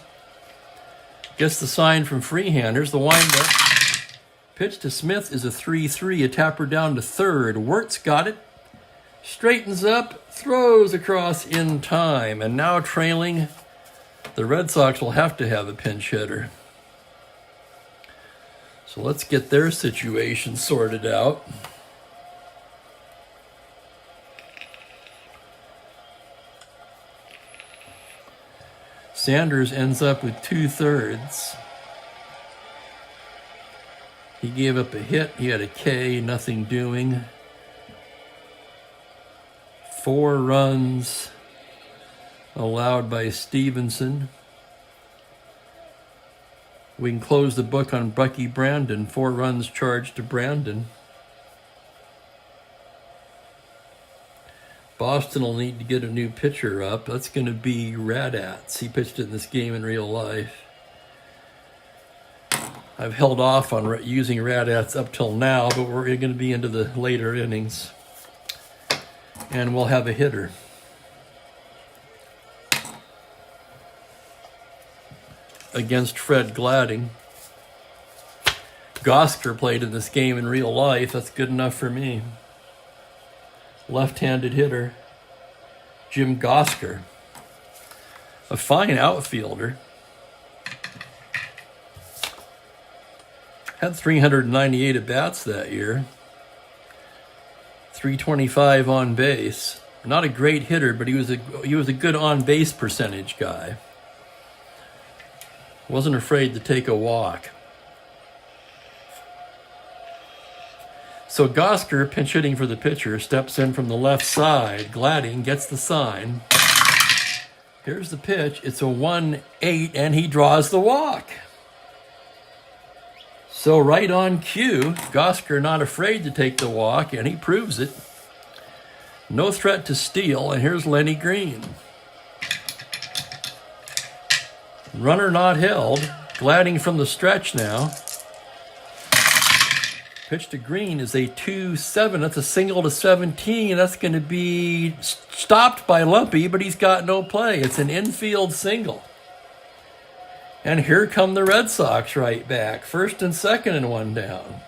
gets the sign from Freehanders. The windup. Pitch to Smith is a 3-3. A tapper down to 3rd. Wirtz got it. Straightens up. Throws across in time. And now trailing, the Red Sox will have to have a pinch hitter. So let's get their situation sorted out. Sanders ends up with 2/3. He gave up a hit. He had a K, nothing doing. 4 runs, allowed by Stevenson. We can close the book on Bucky Brandon. 4 runs charged to Brandon. Boston will need to get a new pitcher up. That's going to be Radats. He pitched in this game in real life. I've held off on using Radats up till now, but we're going to be into the later innings. And we'll have a hitter. Against Fred Gladding. Gosker played in this game in real life. That's good enough for me. Left-handed hitter, Jim Gosker. A fine outfielder. Had 398 at-bats that year. 325 on base. Not a great hitter, but he was a good on-base percentage guy. Wasn't afraid to take a walk. So Gosker, pinch hitting for the pitcher, steps in from the left side. Gladding gets the sign. Here's the pitch. It's a 1-8, and he draws the walk. So right on cue, Gosker not afraid to take the walk, and he proves it. No threat to steal, and here's Lenny Green. Runner not held. Gladding from the stretch now. Pitch to Green is a 2-7. That's a single to 17. That's going to be stopped by Lumpy, but he's got no play. It's an infield single. And here come the Red Sox right back. First and second and 1 down.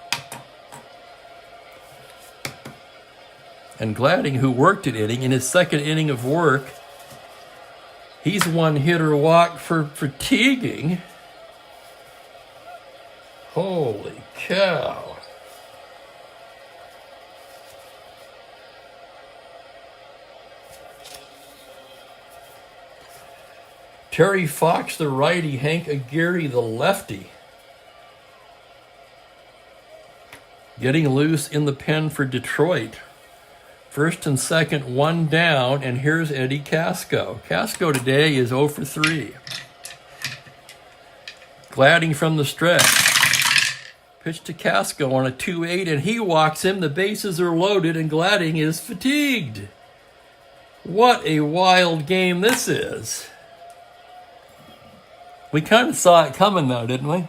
And Gladding, who worked an inning, in his second inning of work, he's one hitter walk for fatiguing. Holy cow. Terry Fox, the righty. Hank Aguirre, the lefty. Getting loose in the pen for Detroit. First and second, 1 down, and here's Eddie Casco. Casco today is 0 for 3. Gladding from the stretch. Pitch to Casco on a 2-8, and he walks him. The bases are loaded, and Gladding is fatigued. What a wild game this is. We kind of saw it coming, though, didn't we?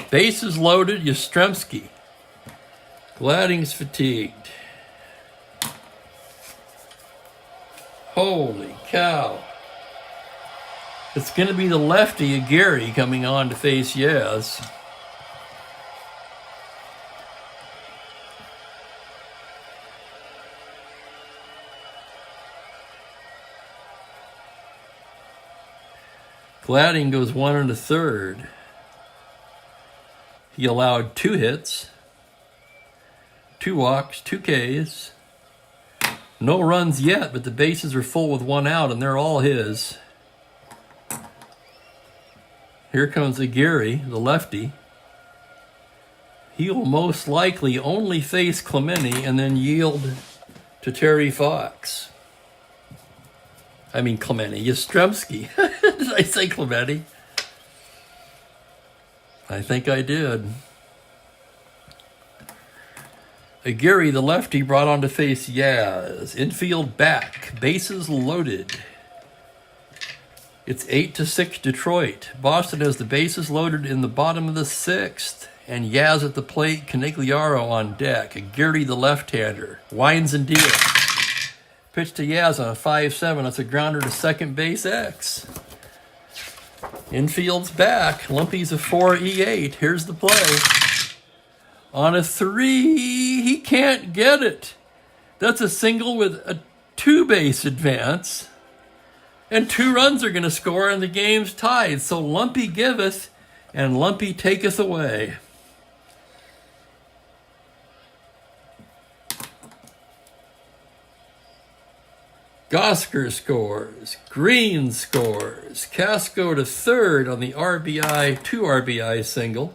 Bases loaded, Yastrzemski. Gladding's fatigued. Holy cow. It's going to be the lefty, Aguirre, coming on to face Yaz. Gladding goes 1 1/3. He allowed 2 hits, 2 walks, 2 Ks. No runs yet, but the bases are full with 1 out, and they're all his. Here comes Aguirre, the lefty. He will most likely only face Clemente and then yield to Terry Fox. I mean Clemente, Yastrzemski. Did I say Clemente? I think I did. Aguirre, the lefty, brought on to face Yaz. Infield back. Bases loaded. It's 8-6 Detroit. Boston has the bases loaded in the bottom of the 6th. And Yaz at the plate, Canigliaro on deck. Aguirre, the left-hander, winds and deals. Pitch to Yaz on a 5-7. That's a grounder to second base X. Infield's back. Lumpy's a 4-E8. Here's the play. On a 3, he can't get it. That's a single with a 2-base advance. And 2 runs are going to score and the game's tied. So Lumpy giveth and Lumpy taketh away. Gosker scores. Green scores. Casco to third on the RBI, 2 RBI single.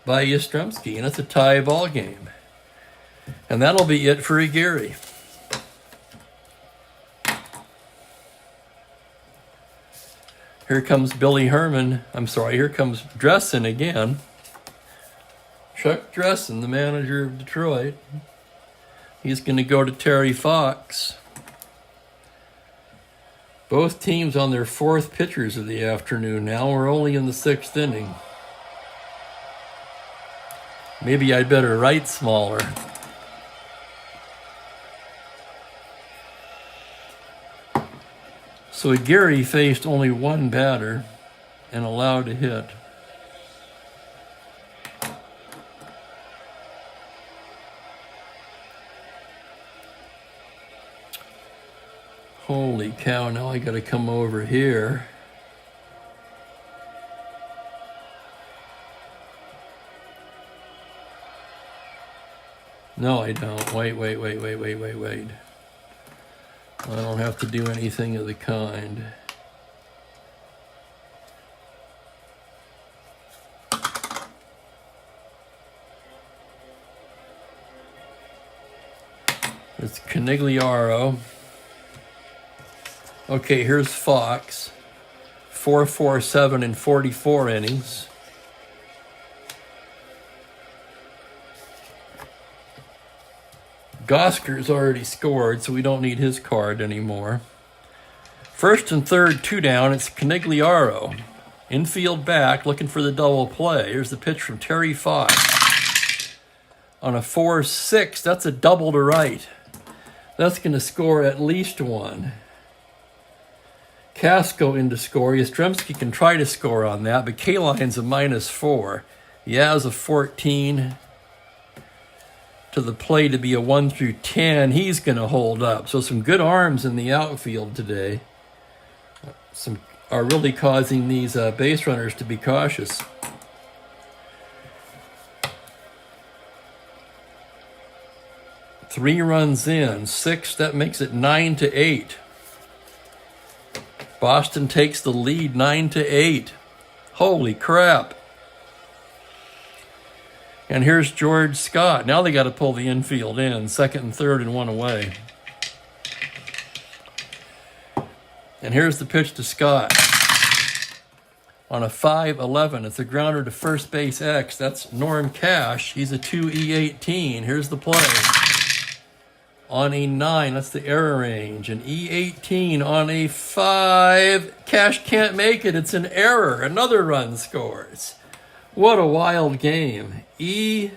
by Yastrzemski, and it's a tie ball game. And that'll be it for Gary. Here comes Billy Herman. I'm sorry, here comes Dressen again. Chuck Dressen, the manager of Detroit. He's going to go to Terry Fox. Both teams on their fourth pitchers of the afternoon now. We're only in the sixth inning. Maybe I'd better write smaller. So Gary faced only one batter and allowed a hit. Holy cow, now I gotta come over here. No, I don't. Wait. I don't have to do anything of the kind. It's Canigliaro. Okay, here's Fox. 4.47 in 44 innings. Gosker's already scored, so we don't need his card anymore. First and third, 2 down. It's Canigliaro. Infield back, looking for the double play. Here's the pitch from Terry Fox. On a 4-6, that's a double to right. That's going to score at least one. Casco in to score. Yastrzemski can try to score on that, but K-Line's a -4. Yaz a 14. To the play to be a 1 through 10. He's going to hold up. So some good arms in the outfield today. Some are really causing these base runners to be cautious. Three runs in, 6, that makes it 9-8. Boston takes the lead 9-8. Holy crap. And here's George Scott. Now they got to pull the infield in. Second and third and 1 away. And here's the pitch to Scott. On a 5-11. It's a grounder to first base X. That's Norm Cash. He's a 2 E18. Here's the play. On a 9. That's the error range. An E18 on a 5. Cash can't make it. It's an error. Another run scores. What a wild game. E3.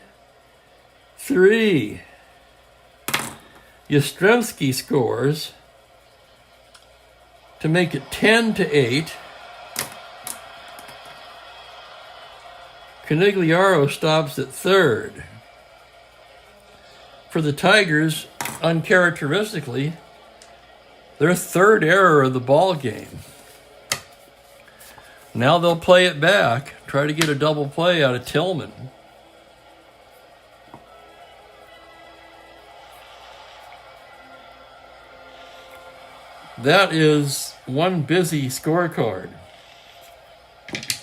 Yastrzemski scores to make it 10-8. Canigliaro stops at third. For the Tigers, uncharacteristically, their third error of the ball game. Now they'll play it back, try to get a double play out of Tillman. That is one busy scorecard.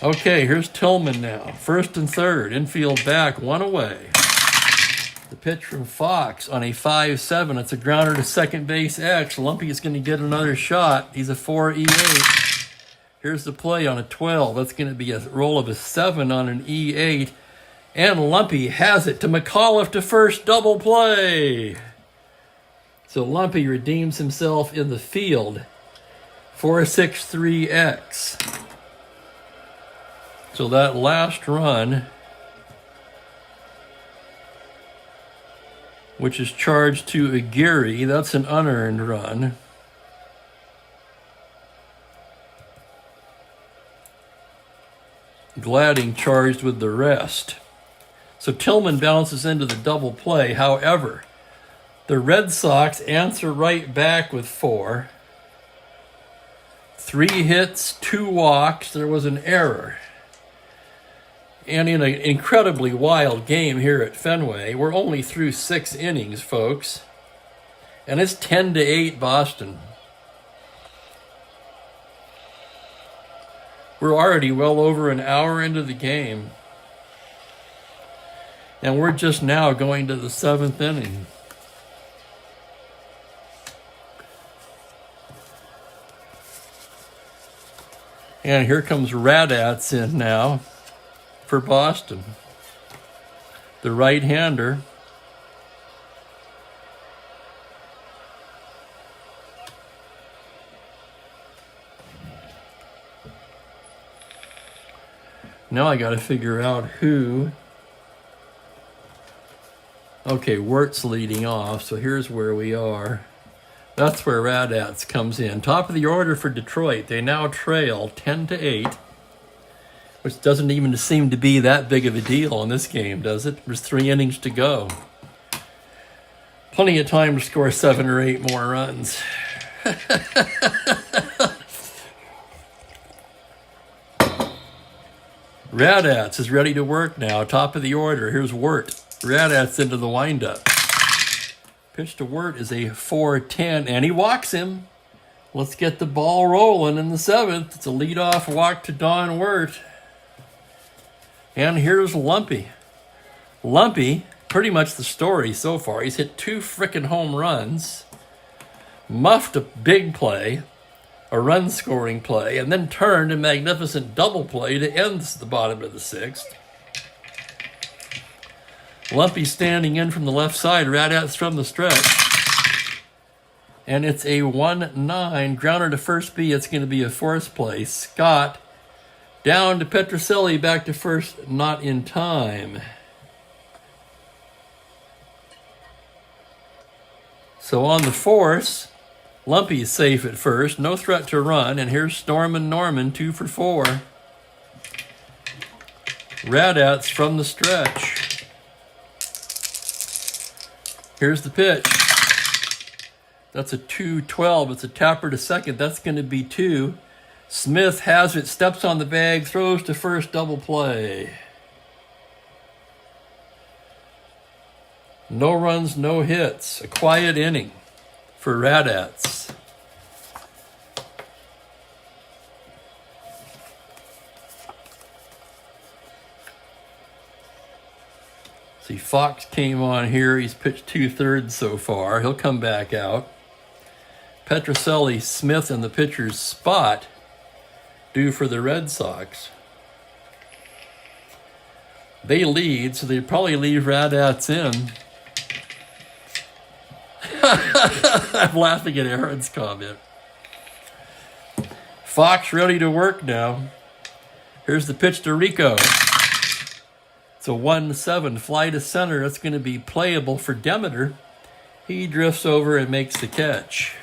Okay, here's Tillman now. First and third, infield back, 1 away. The pitch from Fox on a 5-7. It's a grounder to second base X. Lumpy is going to get another shot. He's a 4 E8. Here's the play on a 12. That's going to be a roll of a 7 on an E8. And Lumpy has it to McAuliffe to first, double play. So Lumpy redeems himself in the field. 4-6-3-X. So that last run, which is charged to Aguirre, that's an unearned run. Gladding charged with the rest. So Tillman bounces into the double play. However, the Red Sox answer right back with 4. 3 hits, 2 walks. There was an error. And in an incredibly wild game here at Fenway, we're only through 6 innings, folks. And it's 10-8 Boston. We're already well over an hour into the game. And we're just now going to the 7th inning. And here comes Radats in now for Boston. The right-hander. Now I got to figure out who. Okay, Wirt's leading off, so here's where we are. That's where Radats comes in. Top of the order for Detroit. They now trail 10-8, which doesn't even seem to be that big of a deal in this game, does it? There's 3 innings to go. Plenty of time to score 7 or 8 more runs. Radats is ready to work now. Top of the order. Here's Wirt. Radats into the windup. Pitch to Wirt is a 4-10, and he walks him. Let's get the ball rolling in the 7th. It's a leadoff walk to Don Wirt. And here's Lumpy. Lumpy, pretty much the story so far. He's hit 2 frickin' home runs, muffed a big play, a run-scoring play, and then turned a magnificent double play to end the bottom of the 6th. Lumpy standing in from the left side, Radats from the stretch. And it's a 1-9. Grounder to first B. It's going to be a force play. Scott down to Petrocelli, back to first, not in time. So on the force, Lumpy's safe at first, no threat to run, and here's Storm and Norman, 2 for 4. Radats from the stretch. Here's the pitch. That's a 2-12. It's a tapper to second. That's going to be 2. Smith has it, steps on the bag, throws to first, double play. No runs, no hits. A quiet inning for Radats. See, Fox came on here. He's pitched 2/3 so far. He'll come back out. Petrocelli, Smith in the pitcher's spot, due for the Red Sox. They lead, so they probably leave Radats in. I'm laughing at Aaron's comment. Fox ready to work now. Here's the pitch to Rico. It's a 1-7 fly to center. That's going to be playable for Demeter. He drifts over and makes the catch.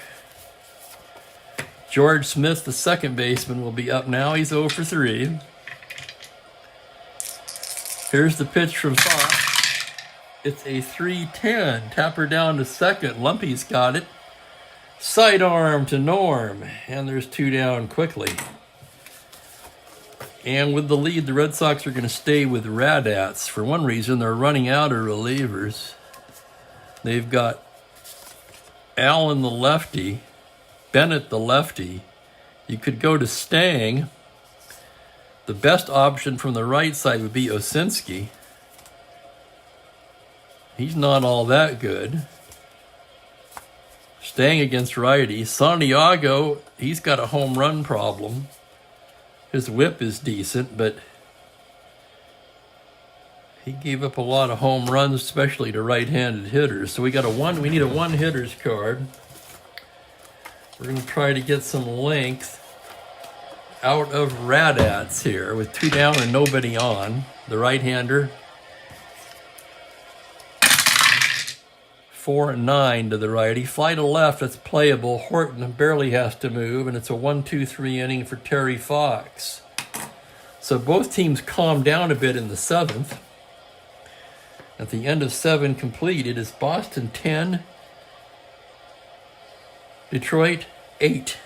George Smith, the second baseman, will be up now. He's 0 for 3. Here's the pitch from Fox. It's a 3-10. Tapper down to second. Lumpy's got it. Sidearm to Norm. And there's 2 down quickly. And with the lead, the Red Sox are going to stay with Radats. For one reason, they're running out of relievers. They've got Allen the lefty, Bennett the lefty. You could go to Stang. The best option from the right side would be Osinski. He's not all that good. Stang against righty. Santiago, he's got a home run problem. His whip is decent, but he gave up a lot of home runs, especially to right-handed hitters. So we need a one hitter's card. We're going to try to get some length out of Radats here with 2 down and nobody on. The right-hander. 4-9 to the righty. Fly to left, that's playable. Horton barely has to move, and it's a 1-2-3 inning for Terry Fox. So both teams calm down a bit in the 7th. At the end of 7 complete, it is Boston 10, Detroit 8.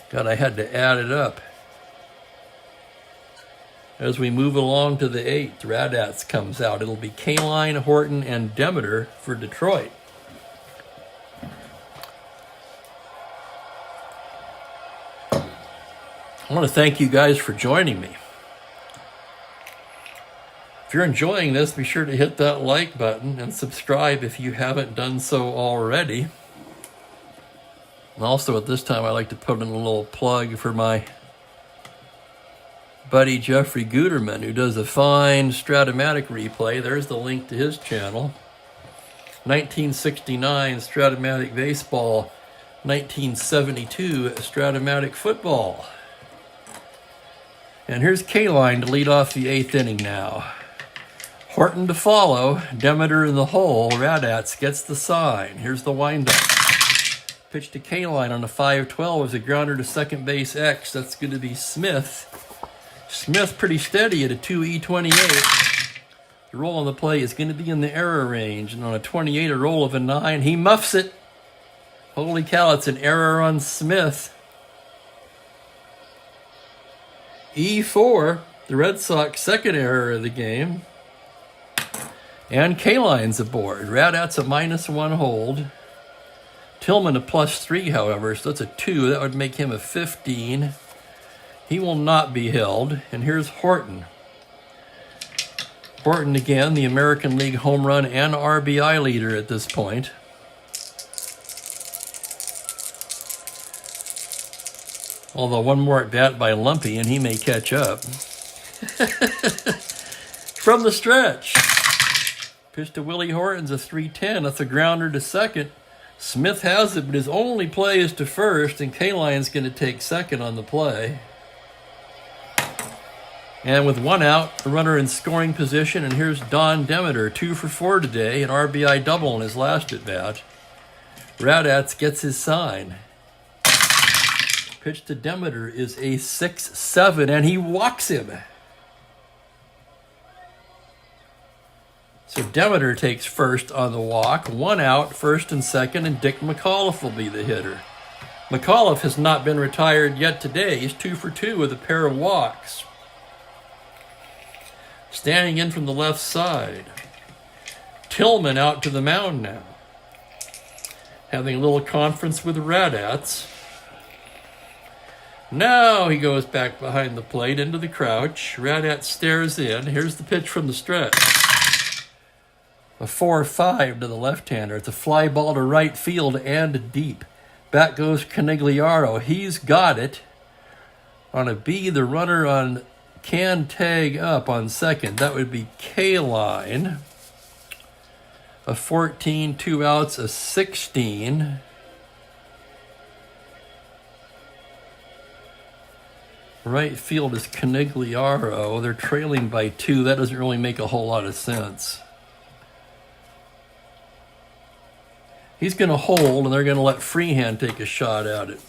God, I had to add it up. As we move along to the 8th, Radats comes out. It'll be Kaline, Horton, and Demeter for Detroit. I want to thank you guys for joining me. If you're enjoying this, be sure to hit that like button and subscribe if you haven't done so already. And also at this time, I like to put in a little plug for my buddy Jeffrey Guterman, who does a fine Strat-O-Matic replay. There's the link to his channel. 1969 Strat-O-Matic baseball, 1972 Strat-O-Matic football. And here's K-Line to lead off the 8th inning now. Horton to follow, Demeter in the hole, Radats gets the sign. Here's the windup. Pitch to K-Line on a 5-12 is a grounder to second base X. That's going to be Smith. Smith pretty steady at a 2E28. The roll on the play is going to be in the error range. And on a 28, a roll of a 9. He muffs it. Holy cow, it's an error on Smith. E4, the Red Sox second error of the game. And K-Line's aboard. Radats a -1 hold. Tillman a +3, however, so that's a 2. That would make him a 15. He will not be held. And here's Horton. Horton again, the American League home run and RBI leader at this point. Although one more at bat by Lumpy and he may catch up. From the stretch. Pitch to Willie Horton's a 3-10. That's a grounder to second. Smith has it, but his only play is to first, and K-Line's going to take second on the play. And with 1 out, the runner in scoring position, and here's Don Demeter, 2 for 4 today, an RBI double in his last at-bat. Radats gets his sign. Pitch to Demeter is a 6-7, and he walks him. So Demeter takes first on the walk, 1 out, first and second, and Dick McAuliffe will be the hitter. McAuliffe has not been retired yet today. He's 2 for 2 with a pair of walks. Standing in from the left side. Tillman out to the mound now. Having a little conference with Radats. Now he goes back behind the plate into the crouch. Radat stares in. Here's the pitch from the stretch. A 4-5 to the left-hander. It's a fly ball to right field and deep. Back goes Canigliaro. He's got it. On a B, the runner on can tag up on second. That would be K-Line. A 14, 2 outs, a 16. Right field is Canigliaro. They're trailing by 2. That doesn't really make a whole lot of sense. He's going to hold, and they're going to let Freehand take a shot at it.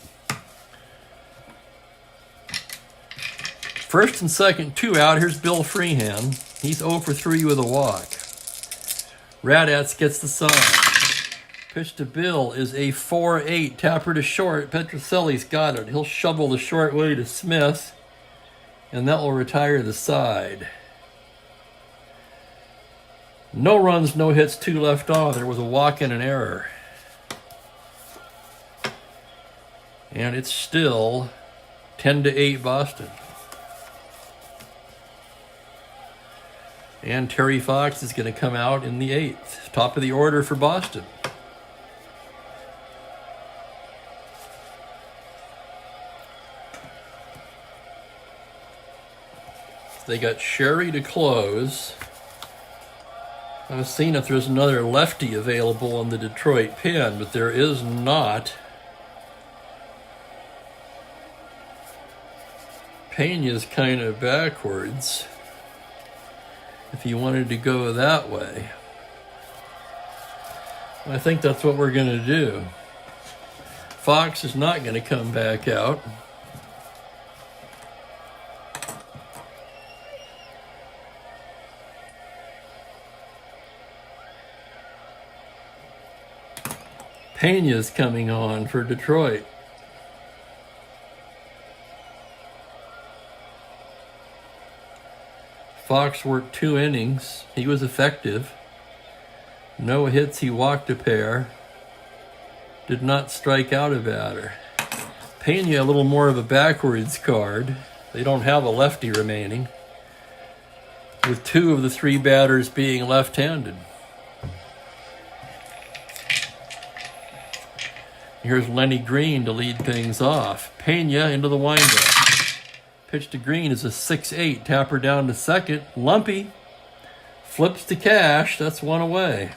First and second, 2 out. Here's Bill Freehand. He's 0 for 3 with a walk. Radats gets the sign. Pitch to Bill is a 4-8. Tapper to short. Petrocelli's got it. He'll shovel the short way to Smith, and that will retire the side. No runs, no hits, 2 left on. There was a walk and an error. And it's still 10-8 Boston. And Terry Fox is going to come out in the 8th. Top of the order for Boston. They got Sherry to close. I was seeing if there's another lefty available on the Detroit pen, but there is not. Pena's kind of backwards if you wanted to go that way. I think that's what we're going to do. Fox is not going to come back out. Pena's coming on for Detroit. Fox worked 2 innings. He was effective. No hits, he walked a pair. Did not strike out a batter. Pena a little more of a backwards card. They don't have a lefty remaining. with 2 of the 3 batters being left-handed. Here's Lenny Green to lead things off. Pena into the windup. Pitch to Green is a 6-8. Tapper down to second. Lumpy flips to Cash. That's 1 away.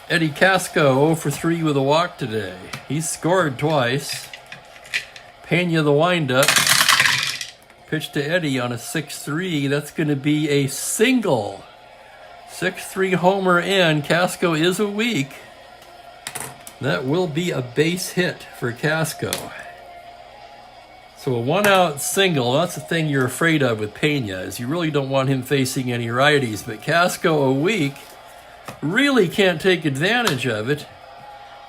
Eddie Casco 0 for 3 with a walk today. He's scored twice. Pena the windup. Pitch to Eddie on a 6-3. That's going to be a single. 6-3 homer in. Casco is a weak. That will be a base hit for Casco. So a 1-out single, that's the thing you're afraid of with Pena, is you really don't want him facing any righties. But Casco a weak really can't take advantage of it.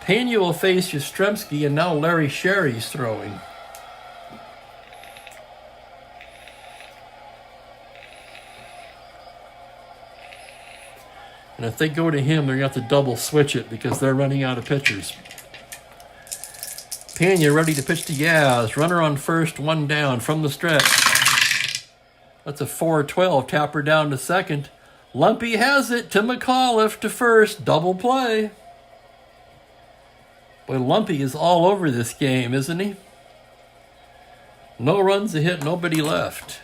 Pena will face Yastrzemski, and now Larry Sherry's throwing. And if they go to him, they're going to have to double switch it because they're running out of pitchers. Pena ready to pitch to Yaz. Runner on first, 1 down from the stretch. That's a 4-12. Tapper down to second. Lumpy has it to McAuliffe to first. Double play. Boy, Lumpy is all over this game, isn't he? No runs a hit, nobody left.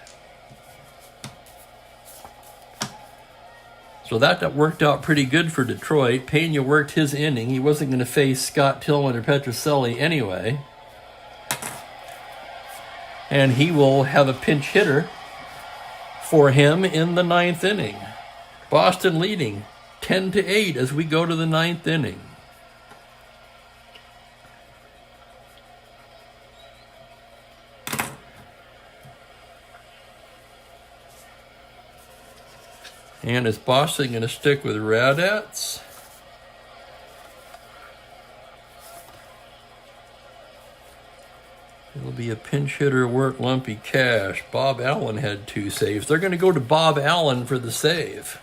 So that worked out pretty good for Detroit. Pena worked his inning. He wasn't going to face Scott Tillman or Petrocelli anyway. And he will have a pinch hitter for him in the 9th inning. Boston leading 10-8 as we go to the 9th inning. And is Boston going to stick with Radats? It'll be a pinch hitter work Lumpy Cash. Bob Allen had 2 saves. They're going to go to Bob Allen for the save.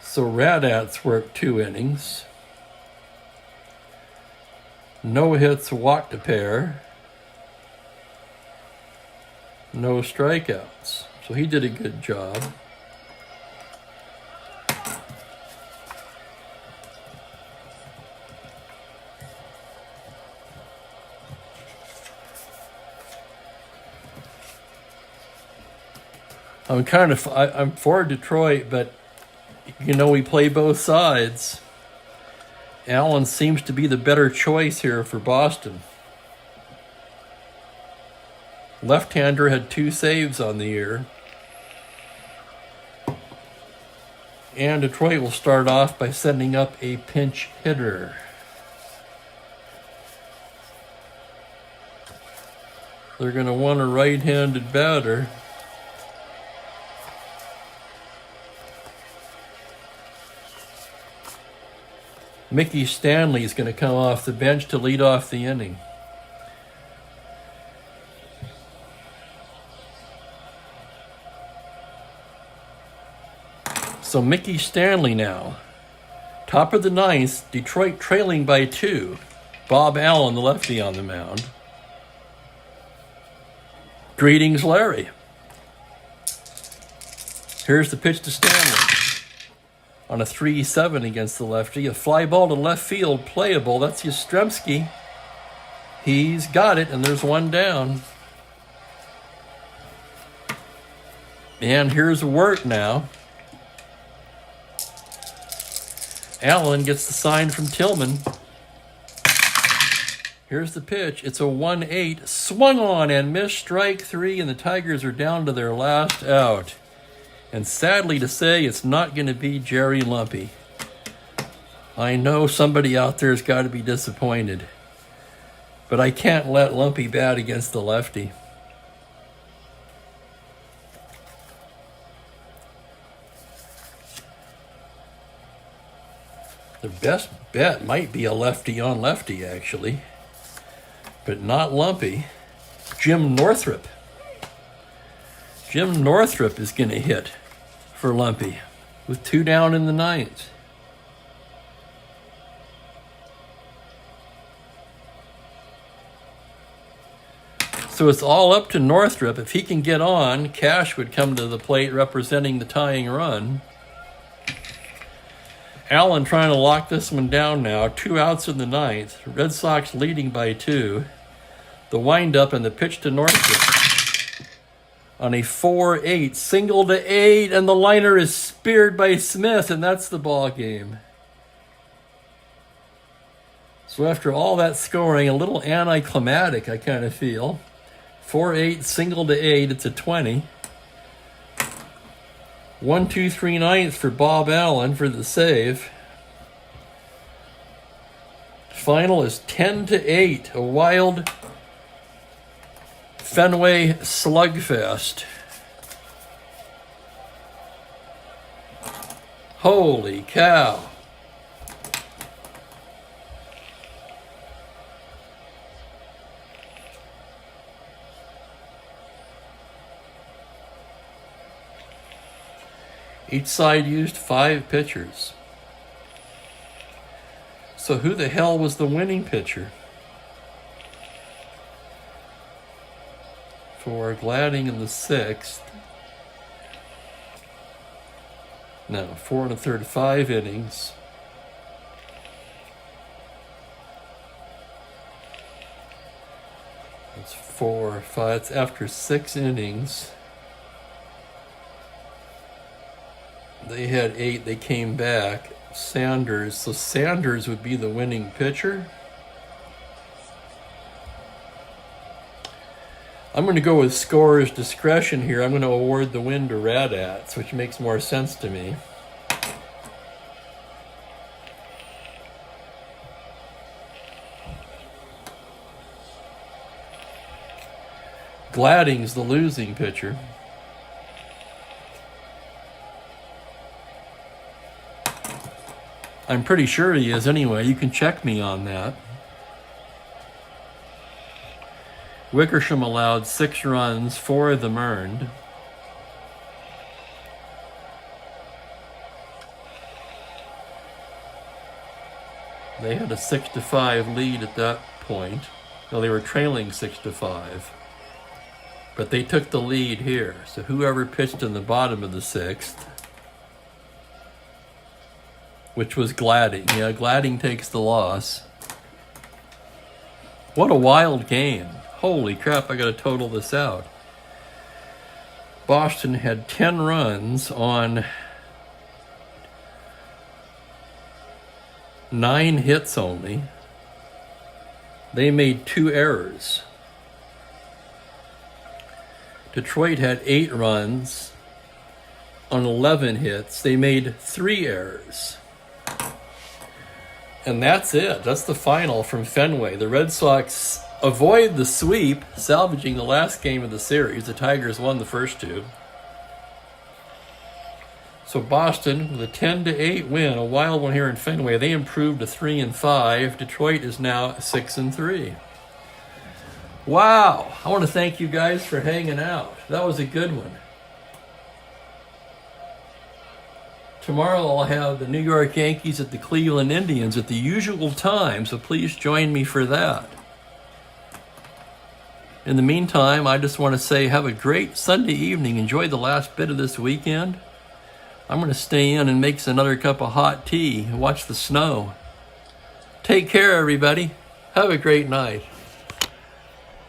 So Radats worked 2 innings. No hits, walked a pair. No strikeouts. So he did a good job. I'm for Detroit, but you know, we play both sides. Allen seems to be the better choice here for Boston. Left-hander had 2 saves on the year. And Detroit will start off by sending up a pinch hitter. They're going to want a right-handed batter. Mickey Stanley is going to come off the bench to lead off the inning. So Mickey Stanley now. Top of the 9th, Detroit trailing by 2. Bob Allen, the lefty, on the mound. Greetings, Larry. Here's the pitch to Stanley. On a 3-7 against the lefty. A fly ball to left field, playable. That's Yastrzemski. He's got it, and there's 1 down. And here's work now. Allen gets the sign from Tillman. Here's the pitch. It's a 1-8. Swung on and missed, strike 3, and the Tigers are down to their last out. And sadly to say, it's not going to be Jerry Lumpy. I know somebody out there has got to be disappointed. But I can't let Lumpy bat against the lefty. The best bet might be a lefty on lefty, actually. But not Lumpy. Jim Northrup. Jim Northrup is going to hit for Lumpy with 2 down in the 9th. So it's all up to Northrup. If he can get on, Cash would come to the plate representing the tying run. Allen trying to lock this one down now. 2 outs in the 9th. Red Sox leading by 2. The windup and the pitch to Northrup on a 4-8, single to 8, and the liner is speared by Smith, and that's the ball game. So after all that scoring, a little anticlimactic, I kind of feel. 4-8, single to 8, it's a 20. 1, 2, 3 ninth for Bob Allen for the save. Final is 10-8, a wild Fenway slugfest. Holy cow. Each side used 5 pitchers. So who the hell was the winning pitcher? For Gladding in the 6th. No, 4 1/3, 5 innings. That's 4, 5. It's after 6 innings. They had 8, they came back. Sanders, so Sanders would be the winning pitcher. I'm going to go with scorer's discretion here. I'm going to award the win to Radats, which makes more sense to me. Gladding's the losing pitcher. I'm pretty sure he is anyway. You can check me on that. Wickersham allowed 6 runs, 4 of them earned. They had a 6-5 lead at that point. No, they were trailing 6-5. But they took the lead here. So whoever pitched in the bottom of the 6th, which was Gladding. Yeah, Gladding takes the loss. What a wild game. Holy crap, I gotta total this out. Boston had 10 runs on 9 hits only. They made 2 errors. Detroit had 8 runs on 11 hits. They made 3 errors. And that's it. That's the final from Fenway. The Red Sox avoid the sweep, salvaging the last game of the series. The Tigers won the first 2. So Boston, with a 10-8 win, a wild one here in Fenway, they improved to 3-5. Detroit is now 6-3. Wow. I want to thank you guys for hanging out. That was a good one. Tomorrow I'll have the New York Yankees at the Cleveland Indians at the usual time, so please join me for that. In the meantime, I just want to say have a great Sunday evening. Enjoy the last bit of this weekend. I'm going to stay in and make another cup of hot tea and watch the snow. Take care, everybody. Have a great night.